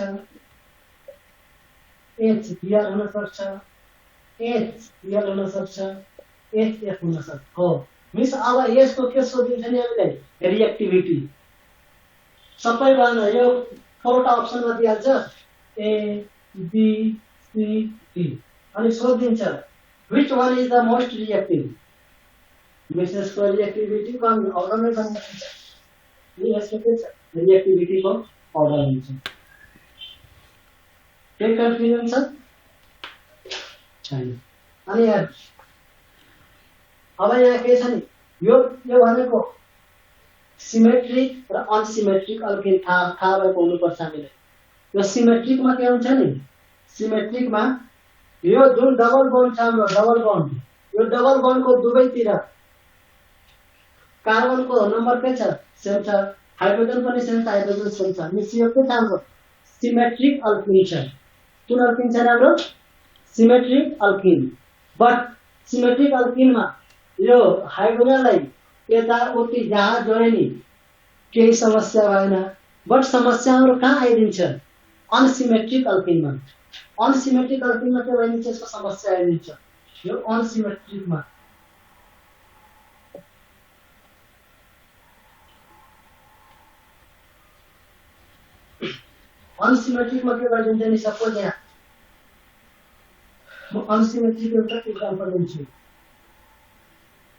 HBr हुन सक्छ, HCl हुन सक्छ, HF हुन सक्छ। हो मिस, अब यसको के सोधिन्छ नि हामीलाई, रिएक्टिभिटी सबैभन्दा यो 4वटा अप्सनमा दिइहाल्छ, A, B, C, D, अनि सोधिन्छ which one is the most reactive। मिसको रिएक्टिभिटी कम अर्डरमै गर्नु पर्छ, यसको के छ रिएक्टिभिटीको अर्डर हुन्छ। के कन्फ्युजन छ छैन? अनि अब यहाँ के छ नि यो भनेको सिमेट्रिक र अनसिमेट्रिक अल्केन थाहा भएको हुनुपर्छ हामीले। यो सिमेट्रिकमा के हुन्छ नि, सिमेट्रिकमा यो जुन डबल बन्ड छ हाम्रो डबल बन्ड, यो डबल बन्डको दुवैतिर कार्बनको नम्बर के छ सेम छ, हाइड्रोजन पनि सेम छ, हाइड्रोजन सेम छ। निश्चय के छ हाम्रो सिमेट्रिक अल्किन छ। कुन अल्किन छ हाम्रो सिमेट्रिक अल्किन। बट सिमेट्रिक अल्किनमा यो हाइड्रोजनलाई यताउति जहाँ जोडे नि केही समस्या भएन। बट समस्या हाम्रो कहाँ आइदिन्छ अनसिमेट्रिक अल्किनमा। अनसिमेट्रिक अल्किनमा के भइदिन्छ यसको समस्या आइदिन्छ यो अनसिमेट्रिकमा। अनसिमेट्रिकमा के भइदिन्छ नि सपोज यहाँ म अनसिमेट्रिक एउटा इक्जाम्पल दिन्छु।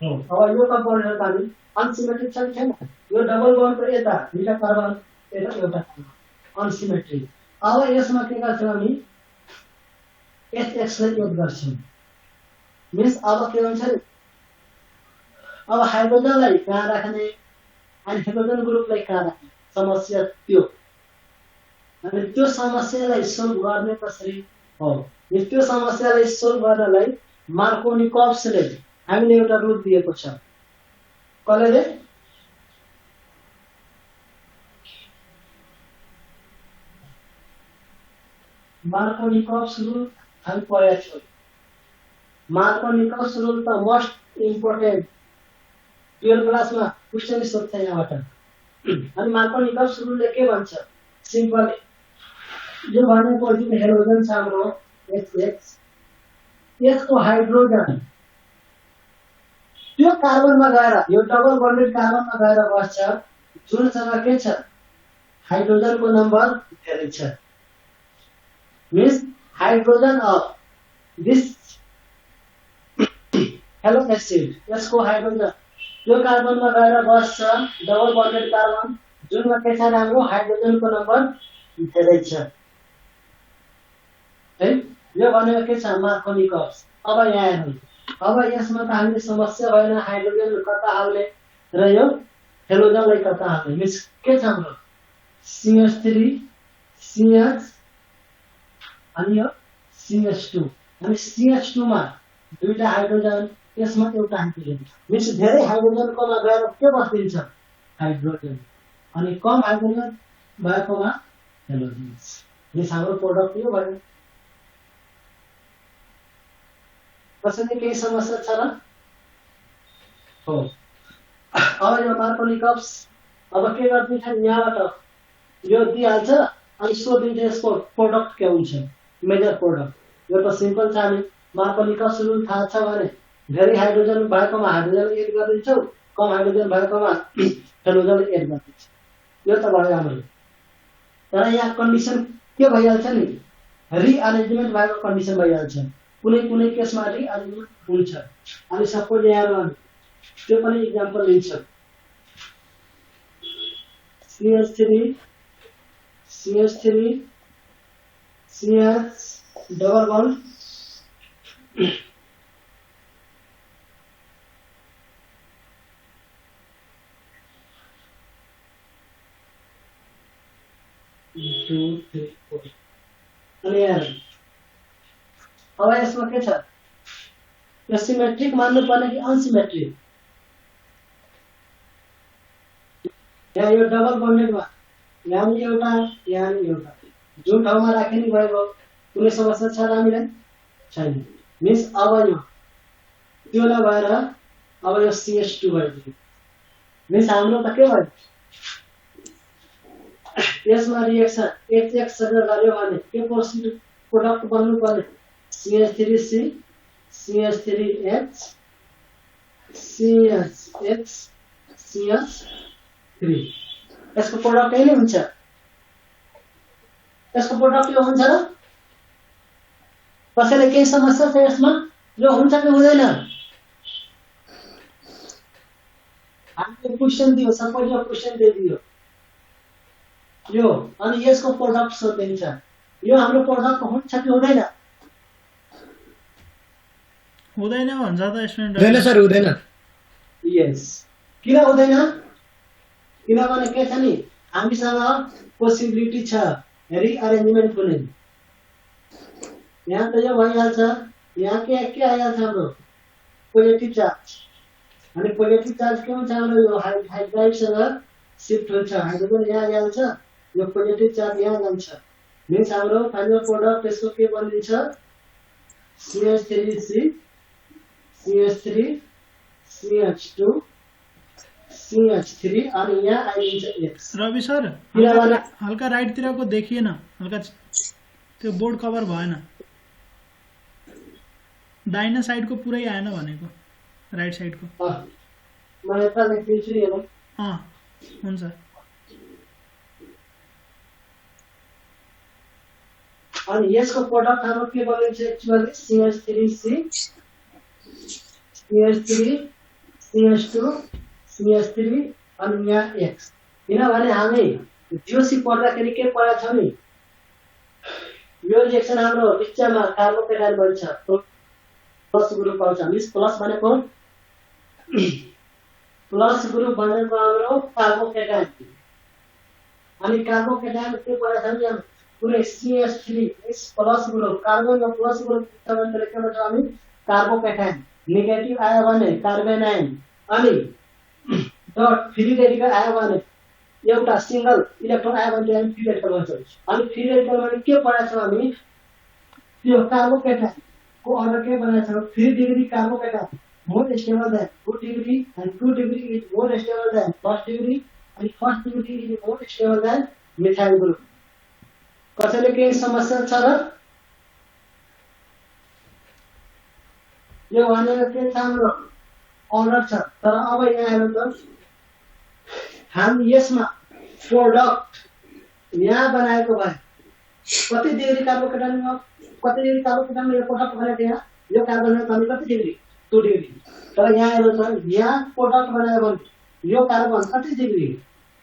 अब यो कम्पाउन्ड हामी अनसिमेट्रिक छ कि छैन, यो डबल बन्डको यता दुईटा कार्बन यता एउटा अनसिमेट्रिक। अब यसमा के गर्छौँ हामी एचएक्स लाई एड गर्छौँ। मिन्स अब के हुन्छ नि अब हाइड्रोजनलाई कहाँ राख्ने अनि हाइड्रोजन ग्रुपलाई कहाँ राख्ने समस्या त्यो। अनि त्यो समस्यालाई सोल्भ गर्ने कसरी हो, त्यो समस्यालाई सोल्भ गर्नलाई मार्कोनिकोव्सले हामीले एउटा रुल दिएको छ। कसले मार्कोनिकोव्स रुल हामी पढेका छौँ। मार्कोनिकोव्स रुल त मोस्ट इम्पोर्टेन्ट 12 क्लासमा क्वेशन सोध्छ यहाँबाट। अनि मार्कोनिकोव्स रुलले के भन्छ सिम्पल यो भनेको जुन हाइड्रोजन छ हाम्रो एचएक्स यसको हाइड्रोजन त्यो कार्बनमा गएर यो डबल बन्डेड कार्बनमा गएर बस्छ जुनसँग के छ हाइड्रोजनको नम्बर धेरै छ। Means hydrogen of this hello acid यसको हाइड्रोजन त्यो कार्बनमा गएर बस्छ डबल बन्डेड कार्बन जुनमा के छ हाम्रो हाइड्रोजनको नम्बर धेरै छ है। यो भनेको के छ मार्कोनिकोव्स। अब यहाँ हेर्नु अब यसमा त हामीले समस्या भएन हाइड्रोजन कता हाल्ने र यो हेलोजनलाई कता हाल्ने। मिन्स के छ हाम्रो CH3 CH अनि यो CH2 अनि CH2 मा दुईटा हाइड्रोजन यसमा एउटा हाइड्रोजन। मिन्स धेरै हाइड्रोजनकोमा गएर के बस्दिन्छ हाइड्रोजन अनि कम हाइड्रोजन भएकोमा हेलोजन। मिन्स हाम्रो प्रोडक्ट यो भयो। कसैले केही समस्या छ र हो। अब यो मार्कोनिकोव्स अब के गर्दिन्छ यहाँबाट यो दिइहाल्छ अनि सोधिन्छ यसको प्रोडक्ट के हुन्छ मेजर प्रोडक्ट। यो त सिम्पल छ। हामी मार्कोनिकोव्स रुल थाहा छ भने धेरै हाइड्रोजन भएकोमा हाइड्रोजन एड गरिदिन्छौ, कम हाइड्रोजन भएकोमा हेलोजन एड गरिदिन्छ। यो त भयो हाम्रो। तर यहाँ कन्डिसन के भइहाल्छ नि रिअरेन्जमेन्ट भएको कन्डिसन भइहाल्छ। कुनै कुनै केसमा रिअरेन्जमेन्ट हुन्छ। अनि सपोज यहाँ त्यो पनि इक्जाम्पल लिन्छ CH3 CH डबल बन्ड अनि यहाँ अब यसमा के छ यो सिमेट्रिक मान्नु पर्ने कि अनसिमेट्रिक। यहाँ यो डबल बन्डेडमा यहाँ एउटा यहाँ एउटा जुन ठाउँमा राखे नि भयो कुनै समस्या छ हामीलाई छैन। मिन्स अब यो त्यो नभएर अब यो CH2 भयो। मिन्स हाम्रो त के भयो यसमा रिएक्सन HX गर्यो भने के प्रोडक्ट बन्नु पर्ने CH3C CH3H CHX CH3 यसको प्रोडक्ट यही नै हुन्छ। यसको प्रोडक्ट यो हुन्छ र कसैले केही समस्या छ यसमा यो हुन्छ कि हुँदैन हामीले क्वेशन दियो सपोज यो क्वेशन दियो यो अनि यसको प्रोडक्ट सोधिन्छ यो हाम्रो प्रोडक्ट हुन्छ कि हुँदैन हुँदैन भन्छ त हुँदैन स्टुडेन्ट सर हुँदैन यस किन हुँदैन किनभने के छ नि हामीसँग पोसिबिलिटी छ रिअरेन्जमेन्ट हुने यहाँ त यो भइहाल्छ यहाँ के आइहाल्छ हाम्रो पोजिटिभ चार्ज अनि पोजिटिभ चार्ज के हुन्छ हाम्रो यो हाइड्राइडसँग शिफ्ट हुन्छ हाइड्रोजन यहाँ आइहाल्छ यो पोजिटिभ चार्ज यहाँ जान्छ मिन्स हाम्रो फाइनल प्रोडक्ट त्यसको के बनिन्छ CH3C CH3 CH2 CH3 अनि यहाँ आइन्छ X रवि सर किनभने हल्का राइटतिरको देखिएन हल्का त्यो बोर्ड कभर भएन दाहिने साइडको पुरै आएन भनेको राइट साइडको म यता लेखिदिन्छु नि हेरौँ हुन्छ अनि यसको प्रोडक्ट हाम्रो के बनिन्छ actually CH3C CH3 CH2 CH3 अनि यहाँ X किनभने हामी जोसी पढ्दाखेरि के पढाएको छौँ नि यो रिएक्सन हाम्रो बिचमा कार्बोकेटाइन बन्छ प्लस ग्रुप आउँछ मिस प्लस भनेको हाम्रो कार्बोकेटाइन अनि कार्बोकेटाइन के पढाएको छ नि पुरै CH3 इस प्लस ग्रुप कार्बन र प्लस ग्रुप तरिकामा छ हामी कार्बोकेटाइन नेगेटिभ आयो भने कार्बेनाइन अनि डट फ्री रेडिकल आयो भने एउटा सिंगल इलेक्ट्रोन आयो भने हामी फ्री रेडिकल भन्छौँ अनि फ्री रेडिकल भने के पढाएको छौँ हामी त्यो कार्बोकेटाइन को अर्डर के बनाएको छौँ 3 degree carbocation more stable then 2 degree and 2 degree is more stable than first degree and first degree is more stable than methyl group कसैले केही समस्या छ र यो भनेको के छ हाम्रो अर्डर छ तर अब यहाँ हेर्नु त हामी यसमा प्रोडक्ट यहाँ बनाएको भए कति डिग्री कार्बोकेटाइनमा यो प्रोडक्ट बनाएको यहाँ यो कार्बन पनि कति डिग्री 2 डिग्री तर यहाँ हेर्नु त यहाँ प्रोडक्ट बनायो भने यो कार्बन कति डिग्री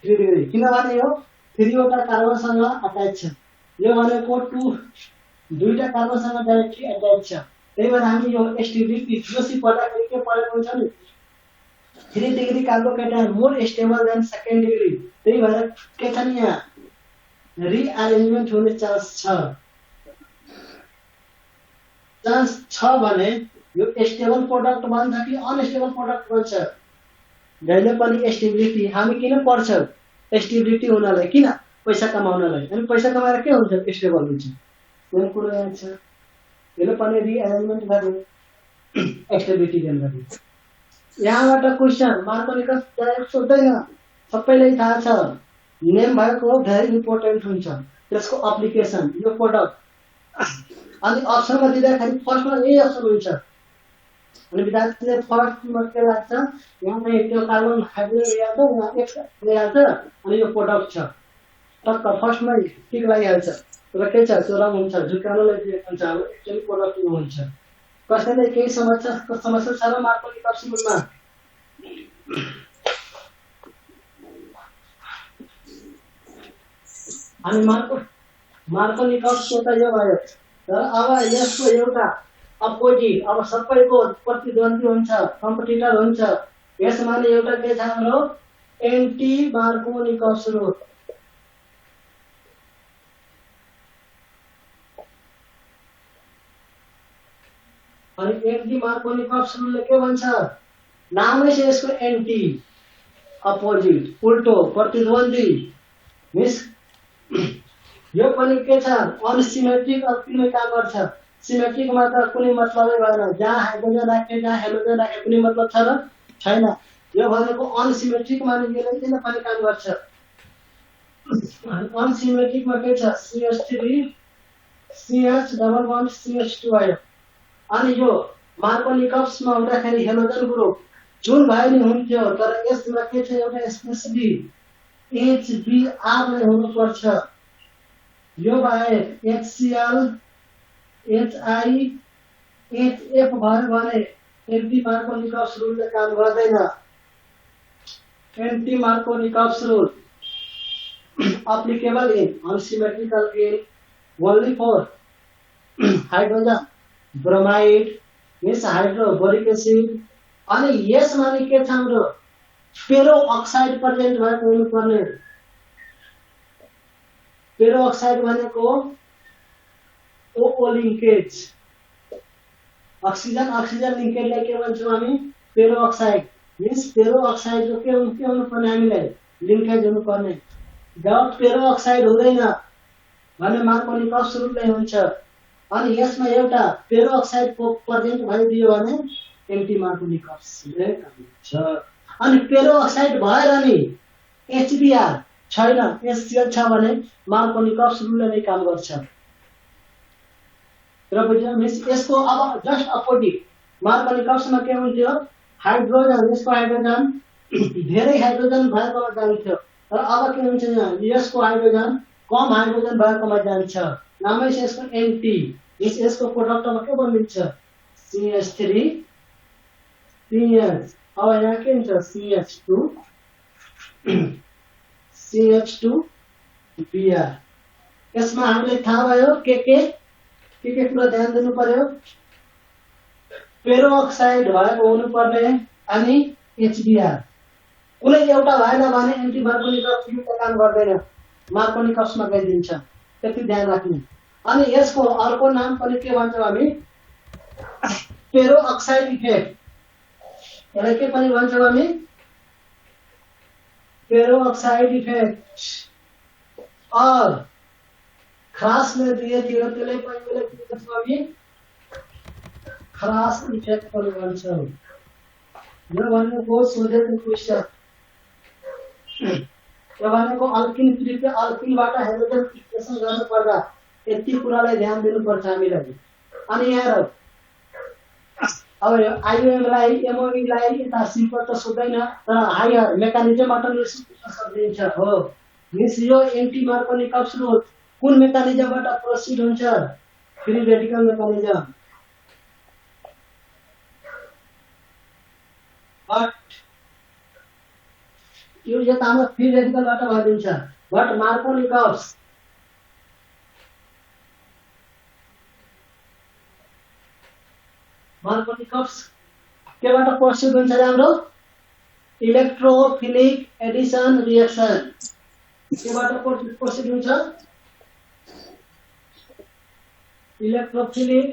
3 डिग्री किनभने यो 3 वटा कार्बनसँग अट्याच छ यो भनेको दुईटा कार्बनसँग डाइरेक्टली अट्याच छ त्यही भएर हामी यो स्टेबिलिटी जोसी पढ्दाखेरि के पढेको हुन्छ नि 3 degree carbocation more stable then second degree त्यही भएर के छ नि यहाँ रिअरेन्जमेन्ट हुने चान्स छ भने यो स्टेबल प्रोडक्ट बन्छ कि अनस्टेबल प्रोडक्ट बन्छ जहिले पनि स्टेबिलिटी हामी किन पढ्छौँ स्टेबिलिटी हुनलाई किन पैसा कमाउनलाई अनि पैसा कमाएर के हुन्छ स्टेबल हुन्छ यो कुरो यहाँ छ यसले पनि रिअरेन्जमेन्ट गर्ने स्टेबिलिटी गर्ने यहाँबाट क्वेशन मार्कोनिकस डाइरेक्ट सोध्दैन सबैलाई थाहा छ नेम भएको भेरी इम्पोर्टेन्ट हुन्छ त्यसको एप्लिकेसन यो प्रोडक्ट अनि अप्सनमा दिँदाखेरि फर्स्टमा यही अप्सन हुन्छ अनि विद्यार्थीले फर्स्टमा के लाग्छ यहाँ चाहिँ त्यो कार्बन हाइड्रोजन ल्याउँछ यहाँ एक्स ल्याउँछ अनि यो प्रोडक्ट छ टक्क फर्स्टमै टिक लागिहाल्छ र के छ त्यो रङ हुन्छ झुक्काउनलाई दिएको हुन्छ अब एक्चुअली प्रोडक्ट यो हुन्छ कसैले केही समस्या छ र मार्कोनिकसमा अनि मार्कोनिकसको त यो भयो तर अब यसको एउटा अपोजिट अब सबैको प्रतिद्वन्दी हुन्छ कम्पिटिटर हुन्छ यसमा नि एउटा के छ हाम्रो एन्टी मार्कोनिकस रुल अनि एन्टी मार्कोनिकस रुलले के भन्छ नामै छ यसको एन्टी अपोजिट उल्टो प्रतिद्वन्दी मिस यो पनि के छ अनसिमेट्रिक अर्किनै काम गर्छ सिमेट्रिकमा त कुनै मतलबै भएन जहाँ हाइड्रोजन राखे जहाँ हेलोजन राखे कुनै मतलब छ र छैन यो भनेको अनसिमेट्रिकमा नि यसले पनि काम गर्छ अनसिमेट्रिकमा के छ CH3 CH double bond CH2 आयो अनि यो मार्कोनिकसमा हुँदाखेरि हेलोजन ग्रुप जुन भए नि हुन्थ्यो तर यसमा के छ एउटा स्पेसिफी HBr नै हुनुपर्छ यो भए HCl HI HF भयो भने एन्टी मार्कोनिकस रुलले काम गर्दैन anti Markovnikov rule applicable in unsymmetrical in only for hydrogen, bromide, means hydrobromic acid अनि यसमा नि के छ हाम्रो पेरो अक्साइड प्रेजेन्ट भएको हुनुपर्ने पेरो अक्साइड भनेको ओ लिंकेज ऑक्सीजन ऑक्सीजन लिंकेजलाई के भन्छौँ हामी पेरो अक्साइड मिन्स पेरो अक्साइड के हुनुपर्ने हामीलाई लिंकेज हुनुपर्ने जब पेरो अक्साइड हुँदैन भने मार्कोनिकस रूपले हुन्छ अनि यसमा एउटा पेरो अक्साइड प्रेजेन्ट भइदियो भने एन्टी मार्कोनिकस हुन्छ अनि पेरो अक्साइड भएर नि HBr छैन HCl छ भने मार्कोनिकस रूपले नै काम गर्छ र बुझ्यो मिस यसको अब जस्ट अपोजिट मार्कोनिकसमा के हुन्थ्यो हाइड्रोजन यसको हाइड्रोजन धेरै हाइड्रोजन भएकोमा जान्थ्यो र अब के हुन्छ यसको हाइड्रोजन कम हाइड्रोजन भएकोमा जान्छ नामै छ यसको एन्टी यसको प्रोडक्टमा के बनिन्छ CH3 CH अब यहाँ के हुन्छ CH2 Br यसमा हामीले थाहा भयो के कुरा ध्यान दिनु पर्यो पेरो अक्साइड भएको हुनुपर्ने अनि HBr कुनै एउटा भएन भने एन्टी मार्कोनिकस काम गर्दैन मार्कोनिकसमा गइदिन्छ त्यति ध्यान राख्नु अनि यसको अर्को नाम पनि के भन्छौँ हामी पेरो अक्साइड इफेक्ट यसलाई के पनि भन्छौँ हामी पेरो अक्साइड इफेक्ट और खरासले दिए थियो त्यसलाई पनि के भन्छौँ हामी खरास इफेक्ट पनि भन्छौँ यो भनेको सोधेको क्वेशन यो भनेको अल्किन ट्रिपले अल्किनबाट हाइड्रोजन फिक्सेसन गर्नु पर्दा यति कुरालाई ध्यान दिनुपर्छ हामीलाई अनि यहाँ अब आइओएमलाई एमओईलाई यता सिम्पल त सोध्दैन तर हायर मेकानिजमबाट सकिन्छ हो मिन्स यो एन्टी मार्कोनिकस रोध कुन मेकानिजमबाट प्रोसिड हुन्छ फ्री रेडिकल मेकानिजम बट यो यता हाम्रो फ्री रेडिकलबाट भइदिन्छ बट मार्कोनिकस केबाट प्रोसिड हुन्छ हाम्रो इलेक्ट्रोफिलिक एडिसन रिएक्सन केबाट प्रोसिड हुन्छ इलेक्ट्रोफिलिक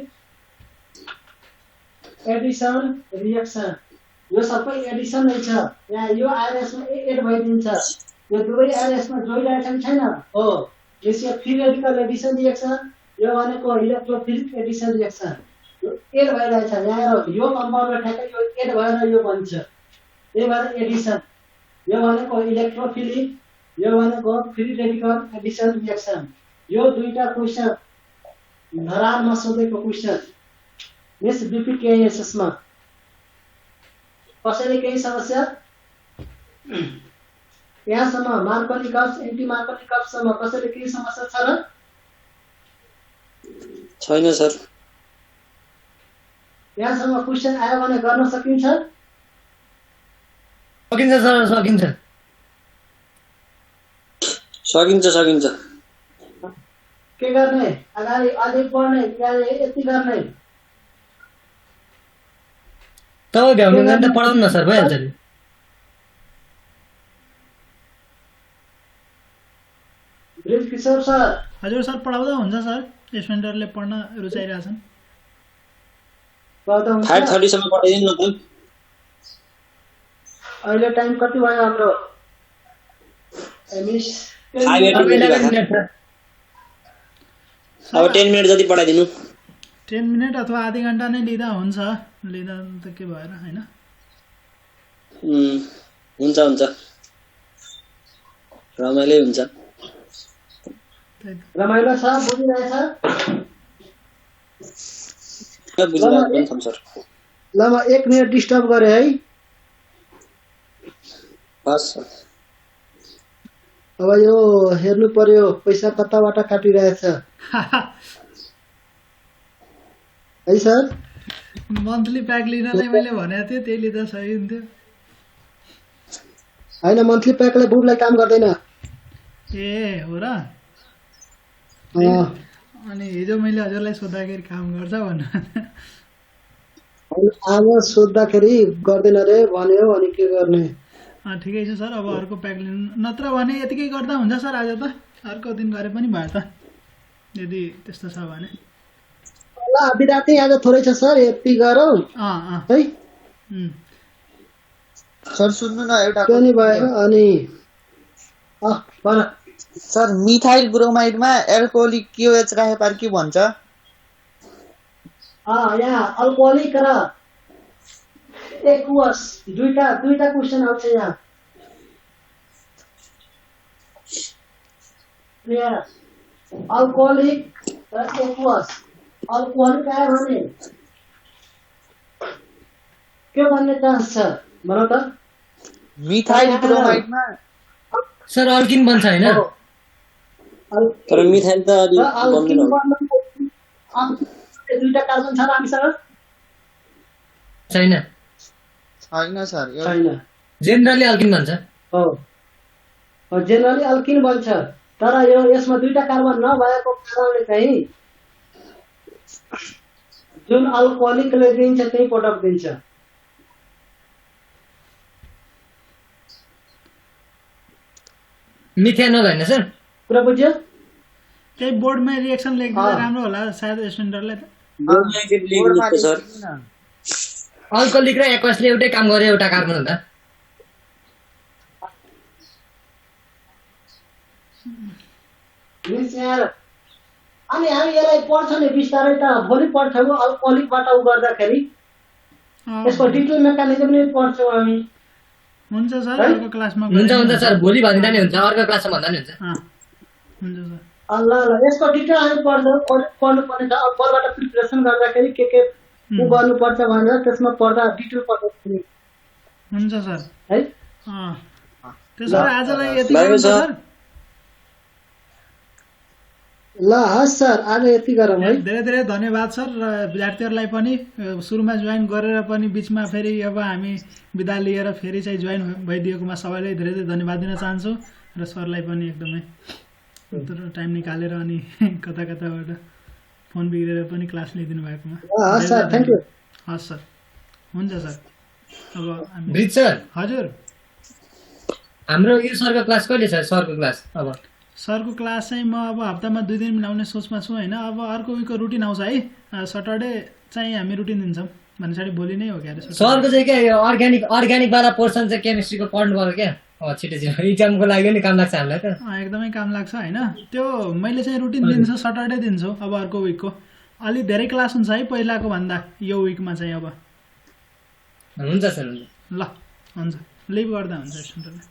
एडिसन रिएक्सन यो सबै एडिसन नै छ यहाँ यो आरएस मा एड भइदिन्छ यो दुवै आरएस मा जोडिरहेको छैन हो यसको फ्री रेडिकल एडिसन रिएक्सन यो भनेको इलेक्ट्रोफिलिक एडिसन रिएक्सन एड भइरहेछ यहाँ यो कम्पाउन्डमा ठ्याक्कै यो एड भएर यो बन्छ त्यही भएर एडिसन यो भनेको इलेक्ट्रोफिलिक यो भनेको फ्री रेडिकल एडिसन रिएक्सन यो दुईटा क्वेशन धरानमा सोधेको क्वेशन यस बीपीकेएसएस मा कसैले केही समस्या यहाँसम्म मार्कोनिकस एन्टी मार्कोनिकससम्म कसैले केही समस्या छ र छैन सर यहाँसम्म क्वेशन आयो भने गर्न सकिन्छ सकिन्छ सर सकिन्छ सकिन्छ सकिन्छ के गर्ने अगाडि अझै पढ्ने यति गर्ने तपाईँ भ्याउनु भने त पढाउनु न सर भइहाल्छ नि ब्रिज किशोर सर हजुर सर पढाउँदा हुन्छ सर स्टुडेन्टहरुले पढ्न रुचाइरहेछन् 5:30 सम्म पढाइदिनु न त अहिले टाइम कति भयो हाम्रो मिस 5:11 अब 10 मिनेट जति पढाइदिनु 10 मिनेट अथवा आधी घण्टा नै लिँदा हुन्छ लिँदा त के भएर हैन हुन्छ हुन्छ रमाइलो हुन्छ रमाइलो छ बुझिरहेछ बुझिरहेको सर ल म 1 मिनेट डिस्टर्ब गरे है बस अब यो हेर्नु पर्यो पैसा कताबाट काटिरहेछ है सर मन्थली प्याक लिनलाई मैले भनेको थिएँ त्यही लिँदा सही हुन्थ्यो हैन मन्थली प्याकले बुबलाई काम गर्दैन ए हो र अनि हिजो मैले हजुरलाई सोध्दाखेरि काम गर्छ भन्नु आज सोद्धाखेरि गर्दैन रे भन्यो अनि के गर्ने ठिकै छ सर, अब अर्को प्याक लिनु, नत्र भने यतिकै गर्दा हुन्छ सर। आज त अर्को दिन गरे पनि भयो त, यदि त्यस्तो छ भने। ल बिराती आज थोरै छ सर, यति गरौँ है। सर सुन्नु न, एउटा त्यो नि भयो। अनि भन सर, मिथाइल ब्रोमाइडमा एल्कोहोलिक क्यूएच राखे पार के भन्छ? यहाँ अल्कोहलिक र एक्वस दुईटा क्वेसन आउँछ यहाँ। अल्कोहलिक र एक्वस। अल्कोहलिक आयो भने के भन्ने चान्स छ भन त? मिथाइल ब्रोमाइडमा सर अल्किन बन्छ हैन? तर मिथाइल त अलि बन्दैन होला। दुईटा कार्बन छ र हामीसँग छैन छैन सर, छैन। जेनरली अल्किन भन्छ। हो जेनरली अल्किन बन्छ, तर यो यसमा दुईटा कार्बन नभएको कारणले चाहिँ जुन अल्कोहलिकले दिन्छ त्यही प्रडक्ट दिन्छ। मिथेनोल हैन सर? कुरा बुझ्यो? त्यही बोर्डमा रिएक्सन लेखिदिँदा राम्रो होला सायद स्टुडेन्टहरुलाई त। बोर्डमा एकचोटि लेखिदिनु त सर। अल्कोहलिक र एक्वसले एउटै काम गरे एउटा कार्बन हुन्छ। अनि हामी यसलाई पढ्छ नि बिस्तारै त, भोलि पढ्छौँ अल्कोहलिकबाट उ गर्दाखेरि यसको डिटेल मेकानिजम नै पढ्छौँ हामी। हुन्छ सर, अर्को क्लासमा हुन्छ सर, भोलि भन्दा नि हुन्छ, अर्को क्लासमा भन्दा नि हुन्छ। हुन्छ सर। ल यसको डिटेल हामी पढ्नुपर्ने छ। अल्कोहलबाट प्रिपरेसन गर्दाखेरि के उ गर्नुपर्छ भनेर त्यसमा पढ्दा डिटेल पढ्छ। हुन्छ सर है। त्यसो भए आजलाई यति गरौँ सर। ल हस् सर, आज यति गरौँ है। धेरै धेरै धन्यवाद सर। र विद्यार्थीहरूलाई पनि सुरुमा जोइन गरेर पनि बिचमा फेरि अब हामी बिदा लिएर फेरि चाहिँ जोइन भइदिएकोमा सबैलाई धेरै धेरै धन्यवाद दिन चाहन्छु। र सरलाई पनि एकदमै टाइम निकालेर अनि कता कताबाट फोन बिग्रेर पनि क्लास लिइदिनु भएकोमा हस् सर, थ्याङ्क यू। हस् सर, हुन्छ सर। अब ब्रिज सर, हजुर, हाम्रो यो सरको क्लास कहिले छ? सरको क्लास अब सरको क्लास चाहिँ म अब हप्तामा 2 दिन मिलाउने सोचमा छु होइन। अब अर्को विकको रुटिन आउँछ है, सटरडे चाहिँ हामी रुटिन दिन्छौँ भने पछाडि भोलि नै हो क्या अरे सरको चाहिँ के अर्ग्यानिक वाला पोर्सन चाहिँ केमिस्ट्रीको पढ्नु पर्यो क्या। छिटो इक्जामको लागि नि काम लाग्छ हामीलाई त। एकदमै काम लाग्छ होइन। त्यो मैले चाहिँ रुटिन दिन्छु, सटरडे दिन्छु अब अर्को विकको। अलि धेरै क्लास हुन्छ है पहिलाको भन्दा यो विकमा चाहिँ। अब हुन्छ सर, हुन्छ। ल हुन्छ, लिभ गर्दा हुन्छ स्टुडेन्टले।